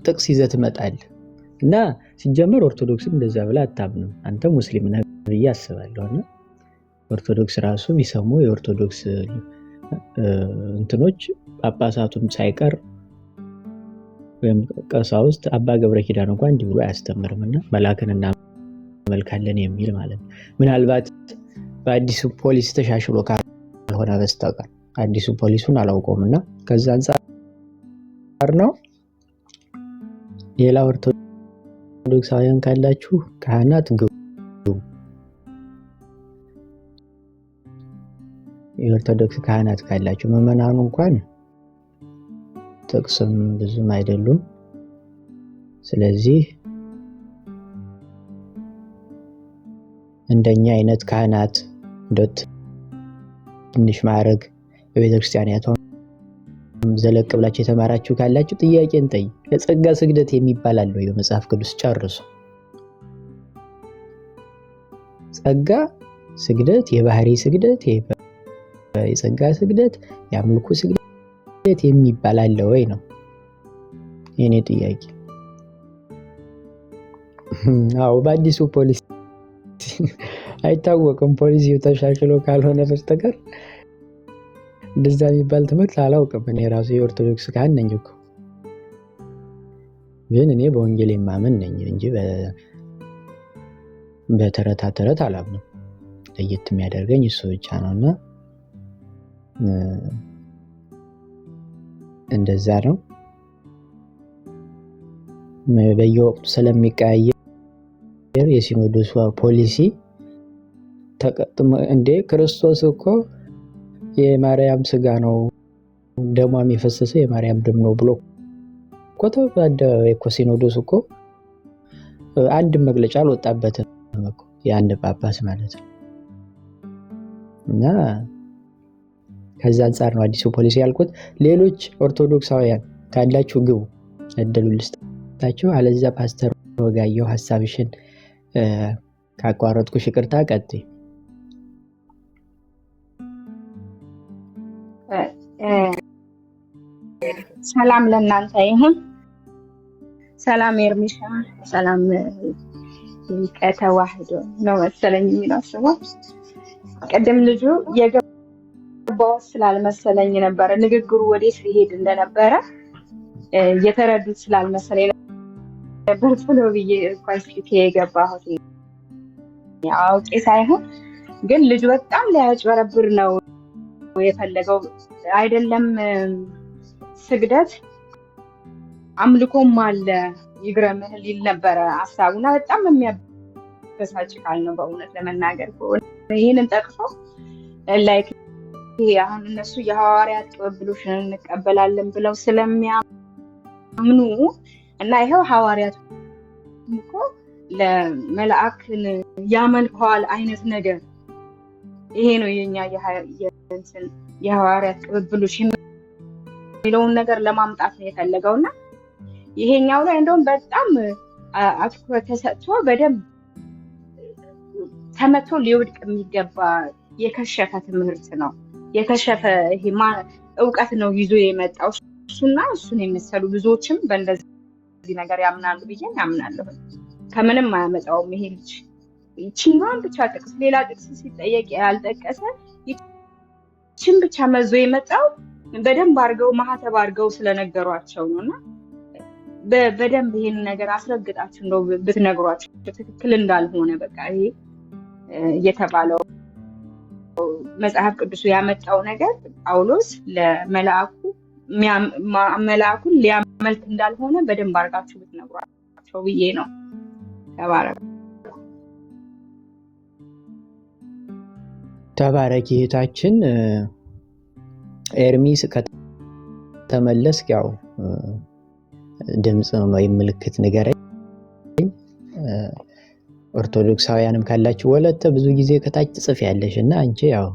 [SPEAKER 1] ጥቅስ ይዘህ ትመጣለህ። እና ሲጀመር ኦርቶዶክስም እንደዛ ብላ አታምንም። አንተ ሙስሊም ነህ ብዬ አስባለሁና ኦርቶዶክስ ራሱ ቢሰሙ የኦርቶዶክስ እንትኖች ጳጳሳቱም ሳይቀር ወይም ቀሳውስት አባ ገብረ ኪዳን እንኳን እንዲህ ብሎ አያስተምርምና መልአክን እናመልካለን የሚል ማለት ነው። ምናልባት በአዲሱ ፖሊስ ተሻሽሎ ካልሆነ በስተቀር አዲሱ ፖሊሱን አላውቀውምና ከዛ አንፃር ነው። ሌላ ኦርቶዶክሳውያን ካላችሁ ካህናት ግቡ። የኦርቶዶክስ ካህናት ካላችሁ ምዕመናኑ እንኳን ጥቅስም ብዙም አይደሉም። ስለዚህ እንደኛ አይነት ካህናት እንደት ትንሽ ማዕረግ በቤተክርስቲያናቷ ዘለቅ ብላችሁ የተማራችሁ ካላችሁ ጥያቄ እንጠይቅ። ለጸጋ ስግደት የሚባል አለው የመጽሐፍ ቅዱስ ጨርሶ። ጸጋ ስግደት፣ የባህሪ ስግደት፣ የጸጋ ስግደት፣ የአምልኮ ስግደት የሚባል አለ ወይ ነው የኔ ጥያቄ። አዎ በአዲሱ ፖሊሲ አይታወቅም። ፖሊሲው ተሻሽሎ ካልሆነ በስተቀር እንደዛ የሚባል ትምህርት አላውቅም። እኔ ራሱ የኦርቶዶክስ ካህን ነኝ እኮ፣ ግን እኔ በወንጌል የማምን ነኝ እንጂ በተረታ ተረት አላምንም። ለየት የሚያደርገኝ እሱ ብቻ ነውና እንደዛ ነው። በየወቅቱ ስለሚቀያየር የሲኖዶሱ ፖሊሲ እንደ ክርስቶስ እኮ የማርያም ስጋ ነው ደሟም የፈሰሰ የማርያም ደም ነው ብሎ እኮ በአደባባይ እኮ ሲኖዶስ እኮ አንድ መግለጫ አልወጣበትም እኮ የአንድ ጳጳስ ማለት ነው። እና ከዛ አንፃር ነው አዲሱ ፖሊሲ ያልኩት። ሌሎች ኦርቶዶክሳውያን ካላችሁ ግቡ፣ እድሉን ልስጣችሁ። አለዚያ ፓስተር ወጋየሁ ሐሳብሽን ካቋረጥኩሽ ይቅርታ፣ ቀጥይ።
[SPEAKER 5] ሰላም ለእናንተ ይሁን። ሰላም ኤርሚሻ፣ ሰላም ከተዋህዶ ነው መሰለኝ የሚለው ስሙ። ቀደም ልጁ የገባው ስላልመሰለኝ ነበር ንግግሩ ወዴት ሊሄድ እንደነበረ የተረዱት ስላልመሰለኝ ነበር ቶሎ ብዬ ኳስኪቴ የገባሁት። አውቄ ሳይሆን ግን ልጁ በጣም ሊያጭበረብር ነው የፈለገው። አይደለም ስግደት አምልኮም አለ ይግረምህ ሊል ነበረ ሐሳቡና በጣም የሚያበሳጭ ቃል ነው በእውነት ለመናገር። ይሄንን ጠቅሶ ላይክ አሁን እነሱ የሐዋርያት ቅብብሎሽን እንቀበላለን ብለው ስለሚያምኑ እና ይሄው ሐዋርያት እኮ ለመላእክን ያመልከዋል አይነት ነገር ይሄ ነው የኛ የሐዋርያት ቅብብሎሽ የሚለውን ነገር ለማምጣት ነው የፈለገውና ይሄኛው ላይ እንደውም በጣም አትኩረት ተሰጥቶ በደንብ ተመቶ ሊወድቅ የሚገባ የከሸፈ ትምህርት ነው። የከሸፈ እውቀት ነው ይዞ የመጣው እሱና እሱን የመሰሉ ብዙዎችም በእንደዚህ ነገር ያምናሉ ብዬ ያምናለሁ። ከምንም አያመጣውም ይሄ ልጅ። ይቺን ብቻ ጥቅስ ሌላ ጥቅስ ሲጠየቅ ያልጠቀሰ ይቺን ብቻ መዞ የመጣው በደንብ አድርገው ማህተብ አድርገው ስለነገሯቸው ነውና በደንብ ይሄን ነገር አስረግጣችሁ ነው ብትነግሯቸው ትክክል እንዳልሆነ በቃ ይሄ የተባለው መጽሐፍ ቅዱሱ ያመጣው ነገር ጳውሎስ ለመላእኩን ሊያመልክ እንዳልሆነ በደንብ አድርጋችሁ ብትነግሯቸው ብዬ ነው።
[SPEAKER 1] ተባረኪ እህታችን። ኤርሚስ ከተመለስክ ያው ድምጽ ወይም ምልክት ንገረኝ። ኦርቶዶክሳውያንም ካላችሁ ወለተ ብዙ ጊዜ ከታች ጽፌያለሽ እና አንቺ ያው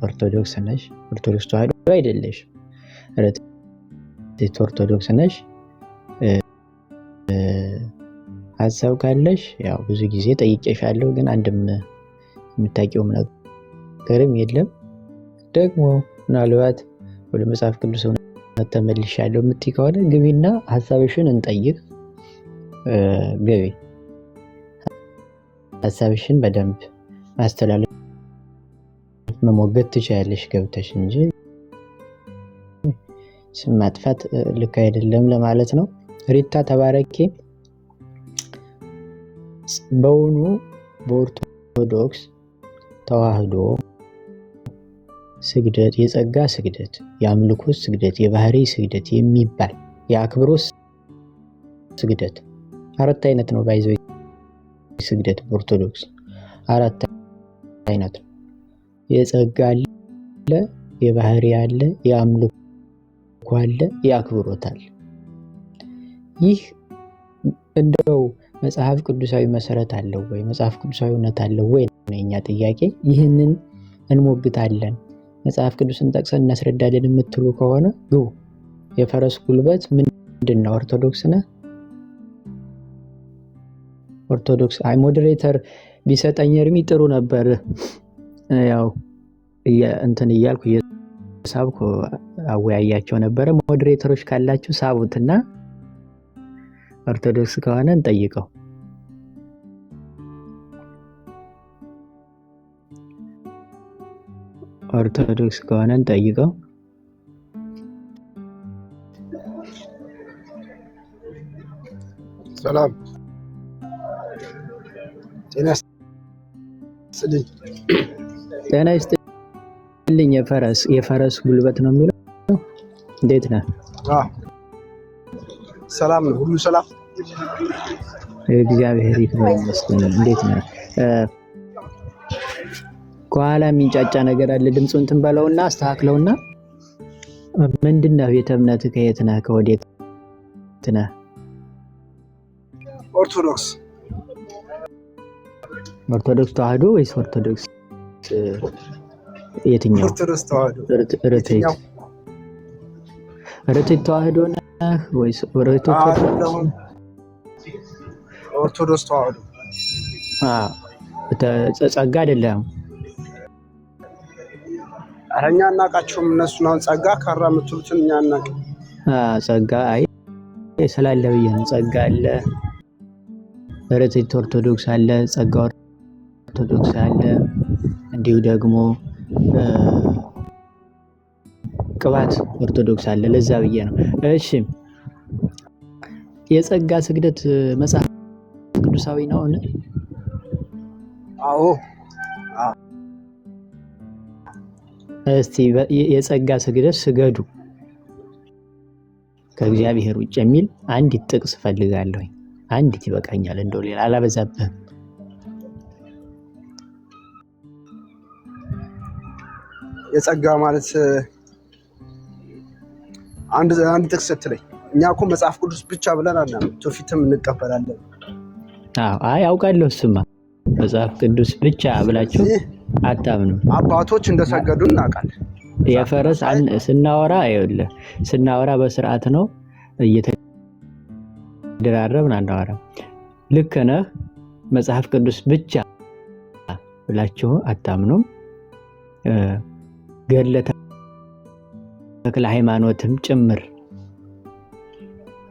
[SPEAKER 1] ኦርቶዶክስ ነሽ፣ ኦርቶዶክስ ተዋህዶ አይደለሽ፣ ኦርቶዶክስ ነሽ። ሀሳብ ካለሽ ያው ብዙ ጊዜ ጠይቄሻለሁ፣ ግን አንድም የምታውቂውም ነገርም የለም። ደግሞ ምናልባት ወደ መጽሐፍ ቅዱስ ተመልሻለሁ የምትይ ከሆነ ግቢና ሀሳብሽን እንጠይቅ። ግቢ ሀሳብሽን በደንብ ማስተላለፍ መሞገት ትችያለሽ ገብተሽ እንጂ ስም ማጥፋት ልክ አይደለም ለማለት ነው። ሪታ ተባረኪ። በውኑ በኦርቶዶክስ ተዋህዶ ስግደት፣ የጸጋ ስግደት፣ የአምልኮ ስግደት፣ የባህሪ ስግደት የሚባል የአክብሮት ስግደት 4 አይነት ነው። ባይዘው ስግደት በኦርቶዶክስ 4 አይነት ነው። የጸጋ አለ፣ የባህሪ አለ፣ የአምልኮ አለ፣ የአክብሮት አለ። ይህ እንደው መጽሐፍ ቅዱሳዊ መሰረት አለው ወይ? መጽሐፍ ቅዱሳዊ እውነት አለው ወይ ነው የኛ ጥያቄ። ይህንን እንሞግታለን፣ መጽሐፍ ቅዱስን ጠቅሰን እናስረዳለን የምትሉ ከሆነ ግቡ። የፈረስ ጉልበት ምንድነው? ኦርቶዶክስ ነህ? ኦርቶዶክስ አይ ሞዴሬተር ቢሰጠኝ እርሚ ጥሩ ነበር። ያው እንትን እያልኩ የሳብኩ አወያያቸው ነበረ። ሞዴሬተሮች ካላችሁ ሳቡትና ኦርቶዶክስ ከሆነ እንጠይቀው። ኦርቶዶክስ ከሆነ እንጠይቀው።
[SPEAKER 6] ሰላም ጤና ይስጥልኝ።
[SPEAKER 1] ጤና ይስጥልኝ። የፈረስ ጉልበት ነው የሚለው። እንዴት ነህ?
[SPEAKER 6] ሰላም ነው፣ ሁሉ ሰላም፣
[SPEAKER 1] እግዚአብሔር ይመስገን። እንዴት ነህ? ከኋላ የሚንጫጫ ነገር አለ። ድምፁን እንትን በለውና አስተካክለውና። ምንድነው ቤተ እምነት? ከየት ነህ? ከወዴት ነህ?
[SPEAKER 6] ኦርቶዶክስ
[SPEAKER 1] ተዋህዶ ወይስ ኦርቶዶክስ የትኛው?
[SPEAKER 6] ኦርቶዶክስ ተዋህዶ።
[SPEAKER 1] ርትዕት ተዋህዶ ነህ ወይስ
[SPEAKER 6] ኦርቶዶክስ ተዋህዶ?
[SPEAKER 1] ጸጋ አይደለም።
[SPEAKER 6] እኛ እናውቃቸውም እነሱን። አሁን ጸጋ ካራ የምትሉትን እኛ እናውቅ።
[SPEAKER 1] ጸጋ አይ ስላለ ብዬ ነው። ጸጋ አለ፣ ርትዕት ኦርቶዶክስ አለ፣ ጸጋ ኦርቶዶክስ አለ፣ እንዲሁ ደግሞ ቅባት ኦርቶዶክስ አለ። ለዛ ብዬ ነው። እሺ የጸጋ ስግደት መጽሐፍ ቅዱሳዊ ነው?
[SPEAKER 6] አዎ።
[SPEAKER 1] እስቲ የጸጋ ስግደት ስገዱ ከእግዚአብሔር ውጭ የሚል አንዲት ጥቅስ ፈልጋለሁ። አንዲት ይበቃኛል፣ እንደው ሌላ አላበዛብህም።
[SPEAKER 6] የጸጋ ማለት አንድ ጥቅስ ስትለኝ እኛ እኮ መጽሐፍ ቅዱስ ብቻ ብለን አናምንም፣ ትውፊትም እንቀበላለን።
[SPEAKER 1] አይ አውቃለሁ። እሱማ መጽሐፍ ቅዱስ ብቻ ብላችሁ አታምኑ።
[SPEAKER 6] አባቶች እንደሰገዱ እናውቃለን።
[SPEAKER 1] የፈረስ ስናወራ በስርዓት ነው፣ እየተደራረብን አናወራም። ልክ ነህ። መጽሐፍ ቅዱስ ብቻ ብላችሁ አታምኑም። ገድለ ተክለ ሃይማኖትም ጭምር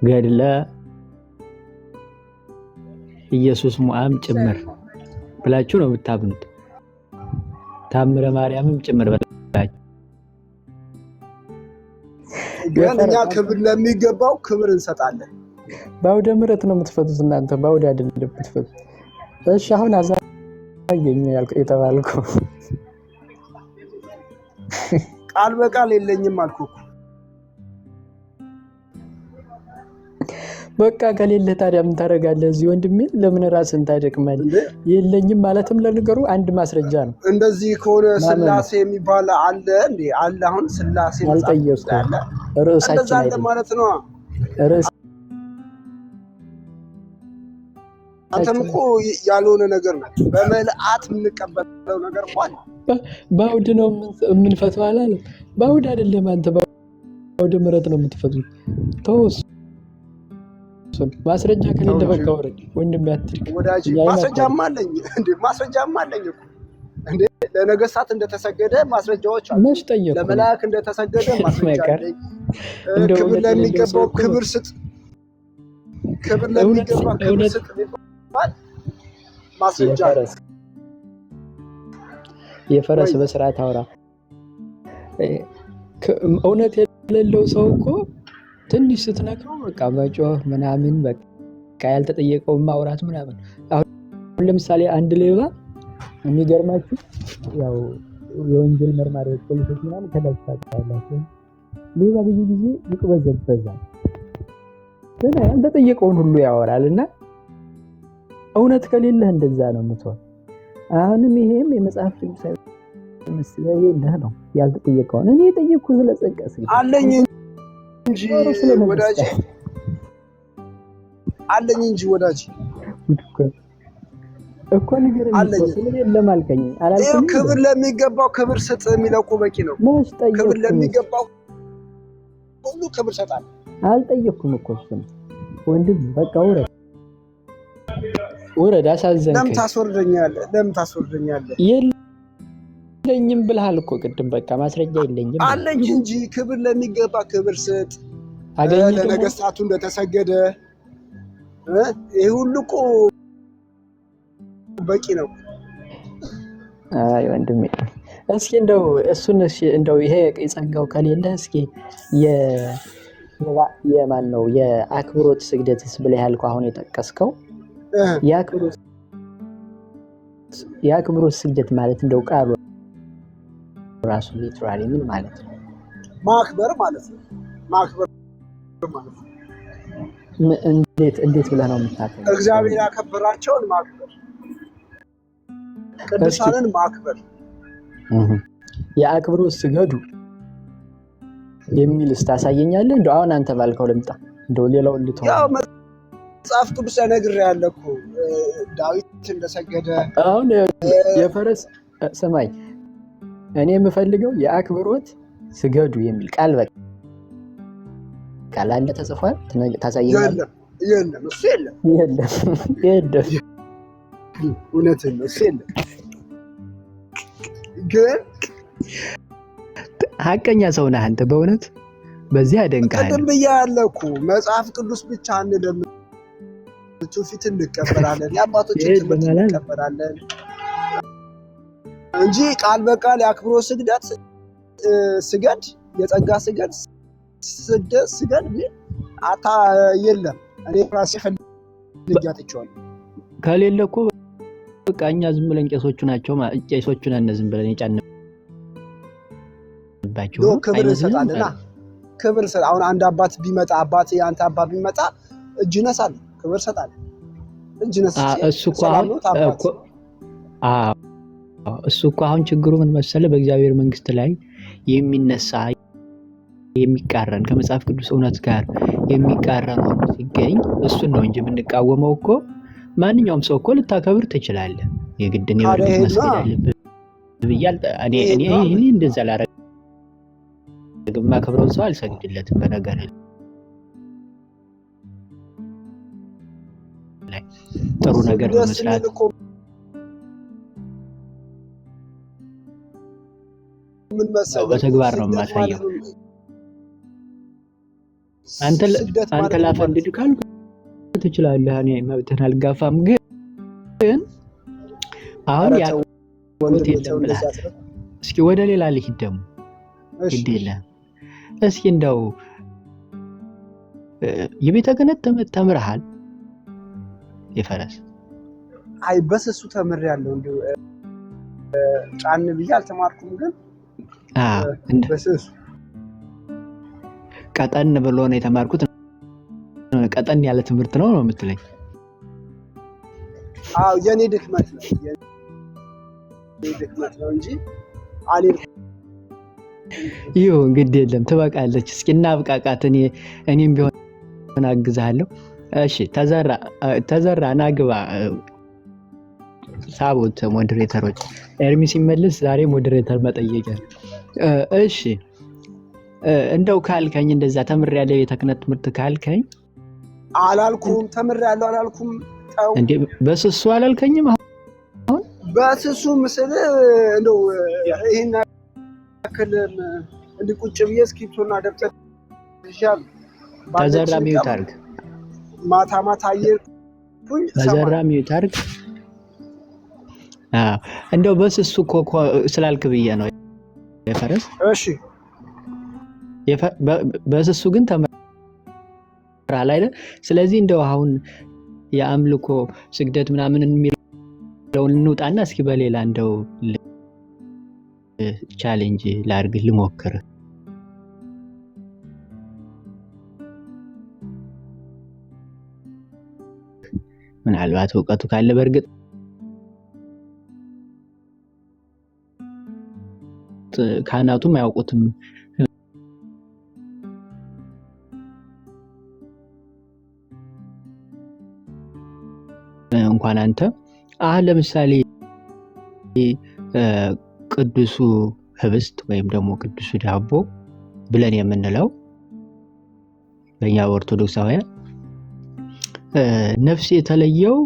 [SPEAKER 1] ገድለ ኢየሱስ ሞዐም ጭምር ብላችሁ ነው የምታምኑት። ታምረ ማርያምም ጭምር ብላችሁ
[SPEAKER 6] ግን እኛ ክብር ለሚገባው ክብር እንሰጣለን።
[SPEAKER 1] በአውደ ምሕረት ነው የምትፈቱት እናንተ፣ በአውደ አይደለም የምትፈቱት። እሺ አሁን አዛኘኝ የተባልከው
[SPEAKER 6] ቃል በቃል የለኝም አልኩህ።
[SPEAKER 1] በቃ ከሌለ ታዲያ ምን ታደርጋለህ? እዚህ ወንድሜ ለምን ራስን ታደክማለህ? የለኝም ማለትም ለነገሩ አንድ ማስረጃ ነው።
[SPEAKER 6] እንደዚህ ከሆነ ስላሴ የሚባል አለ እንዴ? አለ። አሁን ስላሴ
[SPEAKER 1] አልጠየቅኩም። ርዕሳችን
[SPEAKER 6] አለ ማለት ነው። አንተም እኮ ያልሆነ ነገር ነው በመልአት የምንቀበለው ነገር እንኳን
[SPEAKER 1] በአውድ ነው የምንፈተው አላለ። በአውድ አይደለም። አንተ በአውደ ምሕረት ነው የምትፈቱት። ተውስ ማስረጃ ከሌለ በቃ ወረድ ወንድም ያትልክ
[SPEAKER 6] ወዳጅ። ማስረጃም አለኝ እኮ እንዴ ለነገስታት እንደተሰገደ ማስረጃዎች አሉ።
[SPEAKER 1] መች ጠየቁ?
[SPEAKER 6] ለመላእክ እንደተሰገደ ማስረጃ አለኝ። ክብር ለሚገባው ክብር ስጥ፣ ክብር ለሚገባው ክብር ስጥ ቢባል ማስረጃ አለ።
[SPEAKER 1] የፈረስ በስርዓት አውራ። እውነት የሌለው ሰው እኮ ትንሽ ስትነግረው በቃ መጮህ ምናምን በቃ ያልተጠየቀውን ማውራት ምናምን። አሁን ለምሳሌ አንድ ሌባ የሚገርማችሁ ያው የወንጀል መርማሪዎች ፖሊሶች ምናምን ከላይ ታውቃላችሁ። ሌባ ብዙ ጊዜ ይቅበዘበዛል፣ ግን ያልተጠየቀውን ሁሉ ያወራልና እውነት ከሌለህ እንደዛ ነው የምትሆን። አሁንም ይሄም የመጽሐፍ ቅዱስ ስለሌለህ ነው ያልተጠየቀውን። እኔ የጠየቅኩ ስለጸቀስ
[SPEAKER 6] አለኝ እንጂ ወዳጅ አለኝ እንጂ ወዳጅ
[SPEAKER 1] እኮ ነገር ስለሌለም አልከኝ አላልከኝ።
[SPEAKER 6] ክብር ለሚገባው ክብር ስጥ የሚለው እኮ በቂ ነው። ክብር ለሚገባው ሁሉ ክብር ሰጣል።
[SPEAKER 1] አልጠየቅኩም እኮ እሱን ወንድም በቃ ውረድ። አሳዘንከኝ።
[SPEAKER 6] ለምን ታስወርደኛለህ?
[SPEAKER 1] የለኝም ብለሃል እኮ ቅድም። በቃ ማስረጃ የለኝም
[SPEAKER 6] አለኝ እንጂ ክብር ለሚገባ ክብር ስጥ። ለነገስታቱ እንደተሰገደ ይሄ ሁሉ እኮ በቂ ነው።
[SPEAKER 1] አይ ወንድሜ እስኪ እንደው እሱን እንደው ይሄ የጸጋው ከሌለ እስኪ የማን ነው የአክብሮት ስግደትስ ብለህ ያልከው አሁን የጠቀስከው የአክብሮት ስግደት ማለት እንደው ቃሉ ራሱ ሊትራሊ ምን ማለት ነው?
[SPEAKER 6] ማክበር ማለት ነው። ማክበር ማለት ነው።
[SPEAKER 1] እንዴት ብለህ ነው የምታከብረው?
[SPEAKER 6] እግዚአብሔር ያከበራቸውን ማክበር፣ ቅዱሳንን ማክበር።
[SPEAKER 1] የአክብሮት ስገዱ የሚልስ ታሳየኛለህ? እንደው አሁን አንተ ባልከው ልምጣ። እንደው ሌላው ልትሆን
[SPEAKER 6] ያው መጽሐፍ ቅዱስ ነግሬሃለሁ እኮ ዳዊት እንደሰገደ። አሁን
[SPEAKER 1] የፈረስ ሰማይ እኔ የምፈልገው የአክብሮት ስገዱ የሚል ቃል በቃል አለ ተጽፏል። ታሳየኛለህ?
[SPEAKER 6] የለም እሱ የለም። እውነትህን ነው፣ እሱ የለም። ግን
[SPEAKER 1] ሀቀኛ ሰው ነህ አንተ በእውነት በዚህ አደንቃለሁ።
[SPEAKER 6] ቅድም ብያለሁ እኮ መጽሐፍ ቅዱስ ብቻ አንልም፣ ትውፊት እንቀበላለን፣ የአባቶችን ትምህርት እንቀበላለን እንጂ ቃል በቃል የአክብሮት ስገድ፣ የጸጋ ስገድ አታ የለም። እኔ ራሴ ፈልጌ አጥቼዋለሁ።
[SPEAKER 1] ከሌለ እኮ በቃ እኛ ዝም ብለን ቄሶቹ ነን ዝም ብለን የጫንባቸው
[SPEAKER 6] ክብር እንሰጣለና ክብር ሰጣ። አሁን አንድ አባት ቢመጣ አባቴ አንተ አባት ቢመጣ እጅ ነሳል፣ ክብር ሰጣል። እጅ ነሳል።
[SPEAKER 1] እሱ እኮ አሁን ችግሩ ምን መሰለ፣ በእግዚአብሔር መንግስት ላይ የሚነሳ የሚቃረን ከመጽሐፍ ቅዱስ እውነት ጋር የሚቃረን ሆኖ ሲገኝ እሱን ነው እንጂ የምንቃወመው እኮ። ማንኛውም ሰው እኮ ልታከብር ትችላለህ። የግድ ነው ወርድ መስገድ አለብህ ብያል። እኔ እንደዛ ላረግም ማከብረውን ሰው አልሰግድለትም። በነገር ላይ ጥሩ ነገር በመስራት
[SPEAKER 6] ምን መሰለህ
[SPEAKER 1] በተግባር ነው የማሳየው። አንተ ላፈንድድ ካልኩ ትችላለህ። እኔ መብትህን አልጋፋም። ግን አሁን ያቆት የለም። እስኪ ወደ ሌላ ልሂድ ደግሞ ግድ የለም። እስኪ እንደው የቤተ ክህነት ተምረሃል? የፈረስ
[SPEAKER 6] አይ በስሱ ተምሬያለሁ። እንደው ጫን ብዬ አልተማርኩም። ግን በስሱ
[SPEAKER 1] ቀጠን ብሎ ነው የተማርኩት። ቀጠን ያለ ትምህርት ነው የምትለኝ?
[SPEAKER 6] አዎ የኔ ድክመት ነው እንጂ አልልኩም።
[SPEAKER 1] ይሁን ግድ የለም ትበቃለች። እስኪ እናብቃቃት። እኔም ቢሆን አግዛለሁ። እሺ ተዘራ ናግባ። ሳቦት ሞዴሬተሮች ኤርሚ ሲመልስ ዛሬ ሞዴሬተር መጠየቂያ። እሺ እንደው ካልከኝ እንደዛ ተምሬያለሁ የቤተ ክህነት ትምህርት ካልከኝ
[SPEAKER 6] አላልኩም። ተምሬያለሁ አላልኩም።
[SPEAKER 1] እንዴ በስሱ አላልከኝም? አሁን
[SPEAKER 6] በስሱ ምስል እንደው ይሄን ያክል እንዲቁጭ ብዬ እስክሪብቶና ደብተር ይሻል።
[SPEAKER 1] ተዘራ ሚውት አድርግ።
[SPEAKER 6] ማታ አየርኩኝ።
[SPEAKER 1] ተዘራ ሚውት አድርግ። እንደው በስሱ እኮ ስላልክ ብዬ ነው የፈረስ።
[SPEAKER 6] እሺ
[SPEAKER 1] በስሱ ግን ተምራል አይደል? ስለዚህ እንደው አሁን የአምልኮ ስግደት ምናምን የሚለውን እንውጣና እስኪ በሌላ እንደው ቻሌንጅ ላድርግ ልሞክር። ምናልባት እውቀቱ ካለ በእርግጥ ካህናቱም አያውቁትም። እንኳን አንተ አሁን ለምሳሌ ቅዱሱ ህብስት ወይም ደግሞ ቅዱሱ ዳቦ ብለን የምንለው በእኛ ኦርቶዶክሳውያን ነፍስ የተለየው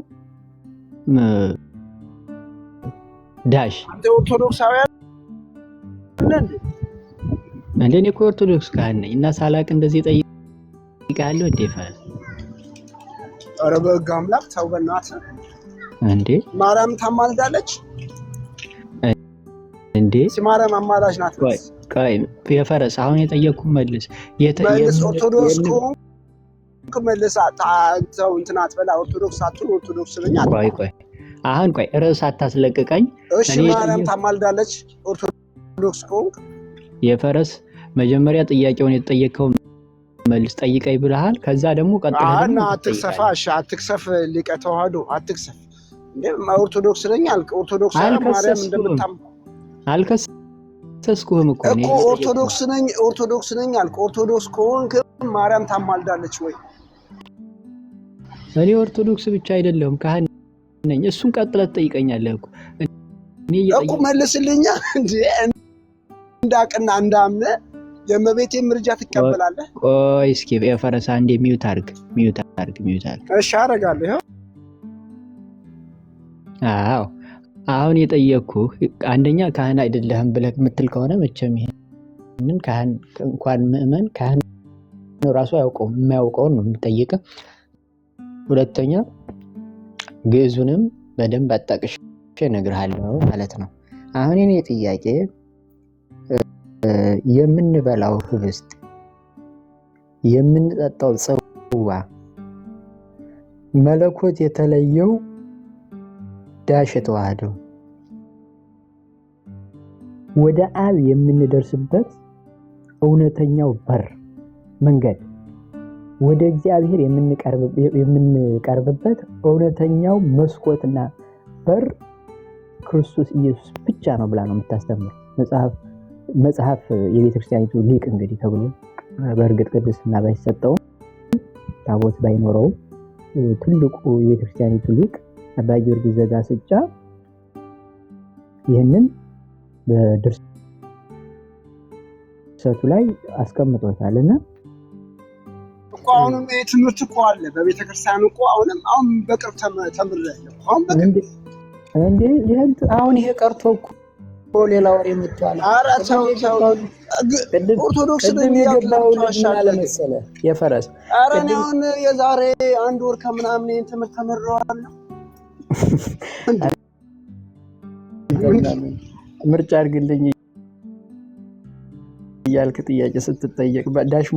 [SPEAKER 1] ዳሽ
[SPEAKER 6] አንተ ኦርቶዶክሳውያን
[SPEAKER 1] እንዴ? እኔ እኮ ኦርቶዶክስ ካህን ነኝ እና ሳላቅ እንደዚህ ጠይቃለሁ እንዴ? ፈረስ
[SPEAKER 6] ኧረ በሕግ አምላክ ተው በእናትህ
[SPEAKER 1] እንዴ!
[SPEAKER 6] ማርያም ታማልዳለች
[SPEAKER 1] እንዴ?
[SPEAKER 6] ማርያም አማላጅ ናት።
[SPEAKER 1] ቆይ የፈረስ አሁን የጠየቅኩህ መልስ።
[SPEAKER 6] መልስ ኦርቶዶክስ ከሆንክ መልስ። ተው እንትን አትበላ። ኦርቶዶክስ አትሁን ኦርቶዶክስ ነኝ አትበል።
[SPEAKER 1] ቆይ ርዕስ አታስለቅቀኝ።
[SPEAKER 6] እሺ ማርያም ታማልዳለች ኦርቶዶክስ ከሆንክ?
[SPEAKER 1] የፈረስ መጀመሪያ ጥያቄውን የተጠየቀው መልስ ጠይቀኝ ብለሃል። ከዛ ደግሞ ቀጥለህ
[SPEAKER 6] እና አትክሰፋ። እሺ አትክሰፍ፣ ሊቀ ተዋህዶ አትክሰፍ። እንዴ ኦርቶዶክስ ነኝ አልክ። ኦርቶዶክስ ማርያም እንደምታም አልከሰስኩህም እኮ ኦርቶዶክስ ነኝ አልክ። ኦርቶዶክስ ከሆንክ ማርያም ታማልዳለች ወይ?
[SPEAKER 1] እኔ ኦርቶዶክስ ብቻ አይደለሁም ካህን ነኝ። እሱን ቀጥለህ ትጠይቀኛለህ እኮ
[SPEAKER 6] እኮ መልስልኛ። እንዴ እንዳቅና እንዳምነ የእመቤቴ ምርጃ ትቀበላለህ?
[SPEAKER 1] ቆይ እስኪ የፈረስ አንዴ ሚውት አድርግ።
[SPEAKER 6] እሺ አደርጋለሁ።
[SPEAKER 1] አዎ አሁን የጠየቅኩህ አንደኛ ካህን አይደለህም ብለህ የምትል ከሆነ መቼም ይሄንን ካህን እንኳን ምእመን ካህን ራሱ አያውቀውም። የማያውቀውን ነው የምጠይቅህ። ሁለተኛ ግዕዙንም በደንብ አጣቅሼ እነግርሃለሁ ማለት ነው። አሁን የኔ ጥያቄ የምንበላው ህብስት የምንጠጣው ጽዋ መለኮት የተለየው ዳሽ የተዋህደው ወደ አብ የምንደርስበት እውነተኛው በር መንገድ ወደ እግዚአብሔር የምንቀርብበት እውነተኛው መስኮትና በር ክርስቶስ ኢየሱስ ብቻ ነው ብላ ነው የምታስተምረው መጽሐፍ የቤተክርስቲያኒቱ ሊቅ እንግዲህ ተብሎ በእርግጥ ቅድስና ባይሰጠው ታቦት ባይኖረው ትልቁ የቤተክርስቲያኒቱ ሊቅ አባ ጊዮርጊስ ዘጋስጫ ይህንን በድርሰቱ ላይ አስቀምጦታልና
[SPEAKER 6] እኮ አሁንም ይሄ ትምህርት እኮ አለ በቤተክርስቲያኑ እኮ አሁን በቅርብ ተምሬያለሁ።
[SPEAKER 1] እንዴ አሁን ይሄ ቀርቶ እኮ ሌላ ወሬ የምትዋል
[SPEAKER 6] ኦርቶዶክስ ነኝ
[SPEAKER 1] የገባው ለምሳሌ መሰለህ የፈረስ
[SPEAKER 6] እኔ አሁን የዛሬ አንድ ወር ከምናምን ይሄን ትምህርት ተምሬዋለሁ።
[SPEAKER 1] ምርጫ አድርግልኝ እያልክ ጥያቄ ስትጠየቅ ዳሽ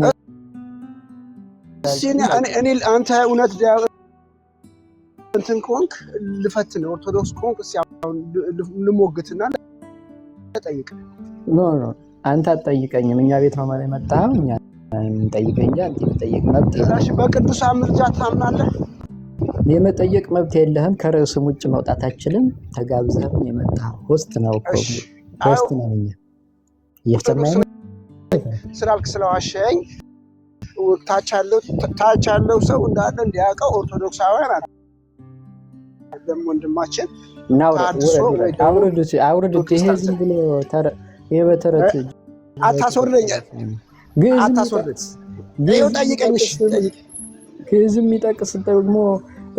[SPEAKER 6] እኔ አንተ እውነት እንትን ከሆንክ ልፈትን ኦርቶዶክስ ከሆንክ ልሞግትና ልጠይቅ።
[SPEAKER 1] ኖ አንተ አትጠይቀኝም። እኛ ቤት ነው ማለት የመጣኸው። እኛ እንጠይቀኝ አንተ የምጠይቅ መብት
[SPEAKER 6] የለህም። በቅዱሳን ምልጃ ታምናለህ?
[SPEAKER 1] የመጠየቅ መብት የለህም። ከርዕስም ውጭ መውጣት አትችልም። ተጋብዘህም የመጣኸው ሆስት ነው እኮ ሆስት ነው። እኛ እየሰማኝ
[SPEAKER 6] ስላልክ ስለዋሸኝ ታች ያለው ሰው እንዳለ እንዲያውቀው ኦርቶዶክሳውያን አይደለም ወንድማችን
[SPEAKER 1] አውርዱት። ይሄ ዝም ብሎ ይሄ በተረት
[SPEAKER 6] አታስወርደኝ። ይኸው ጠይቀኝ።
[SPEAKER 1] ግዕዝም የሚጠቅስ ደግሞ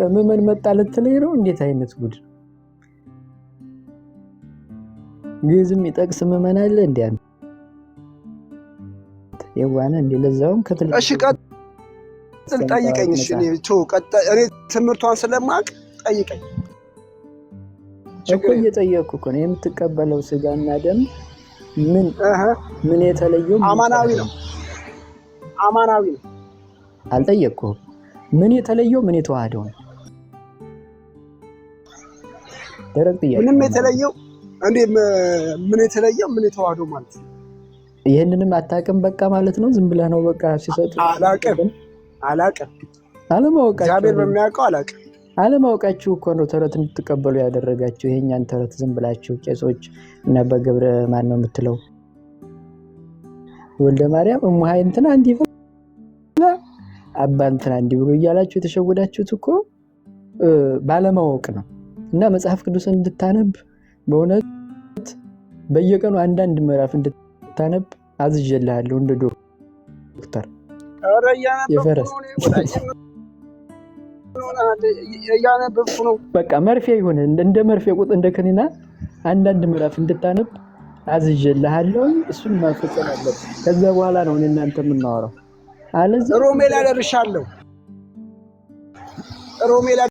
[SPEAKER 1] ምዕመን መጣ ልትለኝ ነው? እንዴት አይነት ጉድ! ግዕዝም የሚጠቅስ ምዕመን አለ እንዴ? የዋና እንዴ? ለዛውም ከትልቅ
[SPEAKER 6] እሺ ቀጥል፣ ጠይቀኝ። እሺ እኔ ትምህርቷን ስለማቅ ጠይቀኝ
[SPEAKER 1] እኮ እየጠየቅኩ እኮ ነው። የምትቀበለው ስጋና ደም ምን የተለየው
[SPEAKER 6] አማናዊ ነው።
[SPEAKER 1] አልጠየቅኩህም። ምን የተለየው ምን የተዋህደው ነው? ደረቅ ጥያቄ።
[SPEAKER 6] ምንም የተለየው እንዴ ምን የተለየ ምን የተዋህዶ ማለት ነው?
[SPEAKER 1] ይህንንም አታውቅም በቃ ማለት ነው። ዝም ብለህ ነው በቃ ሲሰጡ
[SPEAKER 6] አላውቅም
[SPEAKER 1] አለማወቃችሁ
[SPEAKER 6] እግዚአብሔር በሚያውቀው አላውቅም።
[SPEAKER 1] አለማወቃችሁ እኮ ነው ተረት እንድትቀበሉ ያደረጋችሁ። ይሄኛን ተረት ዝም ብላችሁ ቄሶች እና በገብረ ማን ነው የምትለው ወልደ ማርያም እሙሃይ እንትና እንዲህ አባ እንትና እንዲህ ብሎ እያላችሁ የተሸወዳችሁት እኮ ባለማወቅ ነው። እና መጽሐፍ ቅዱስን እንድታነብ በእውነት በየቀኑ አንዳንድ ምዕራፍ እንድታነብ አዝዤልሃለሁ እንደ ዶክተር የፈረስ እያነበብኩ ነው። በቃ መርፌ ይሁን እንደ መርፌ ቁጥ እንደ ከኒና አንዳንድ ምዕራፍ እንድታነብ አዝዤልሃለሁ። እሱን ማፈጸም አለብህ። ከዛ በኋላ ነው እናንተ የምናወራው። አለዛ
[SPEAKER 6] ሮሜ ላይ ደርሻለሁ። ሮሜ ላይ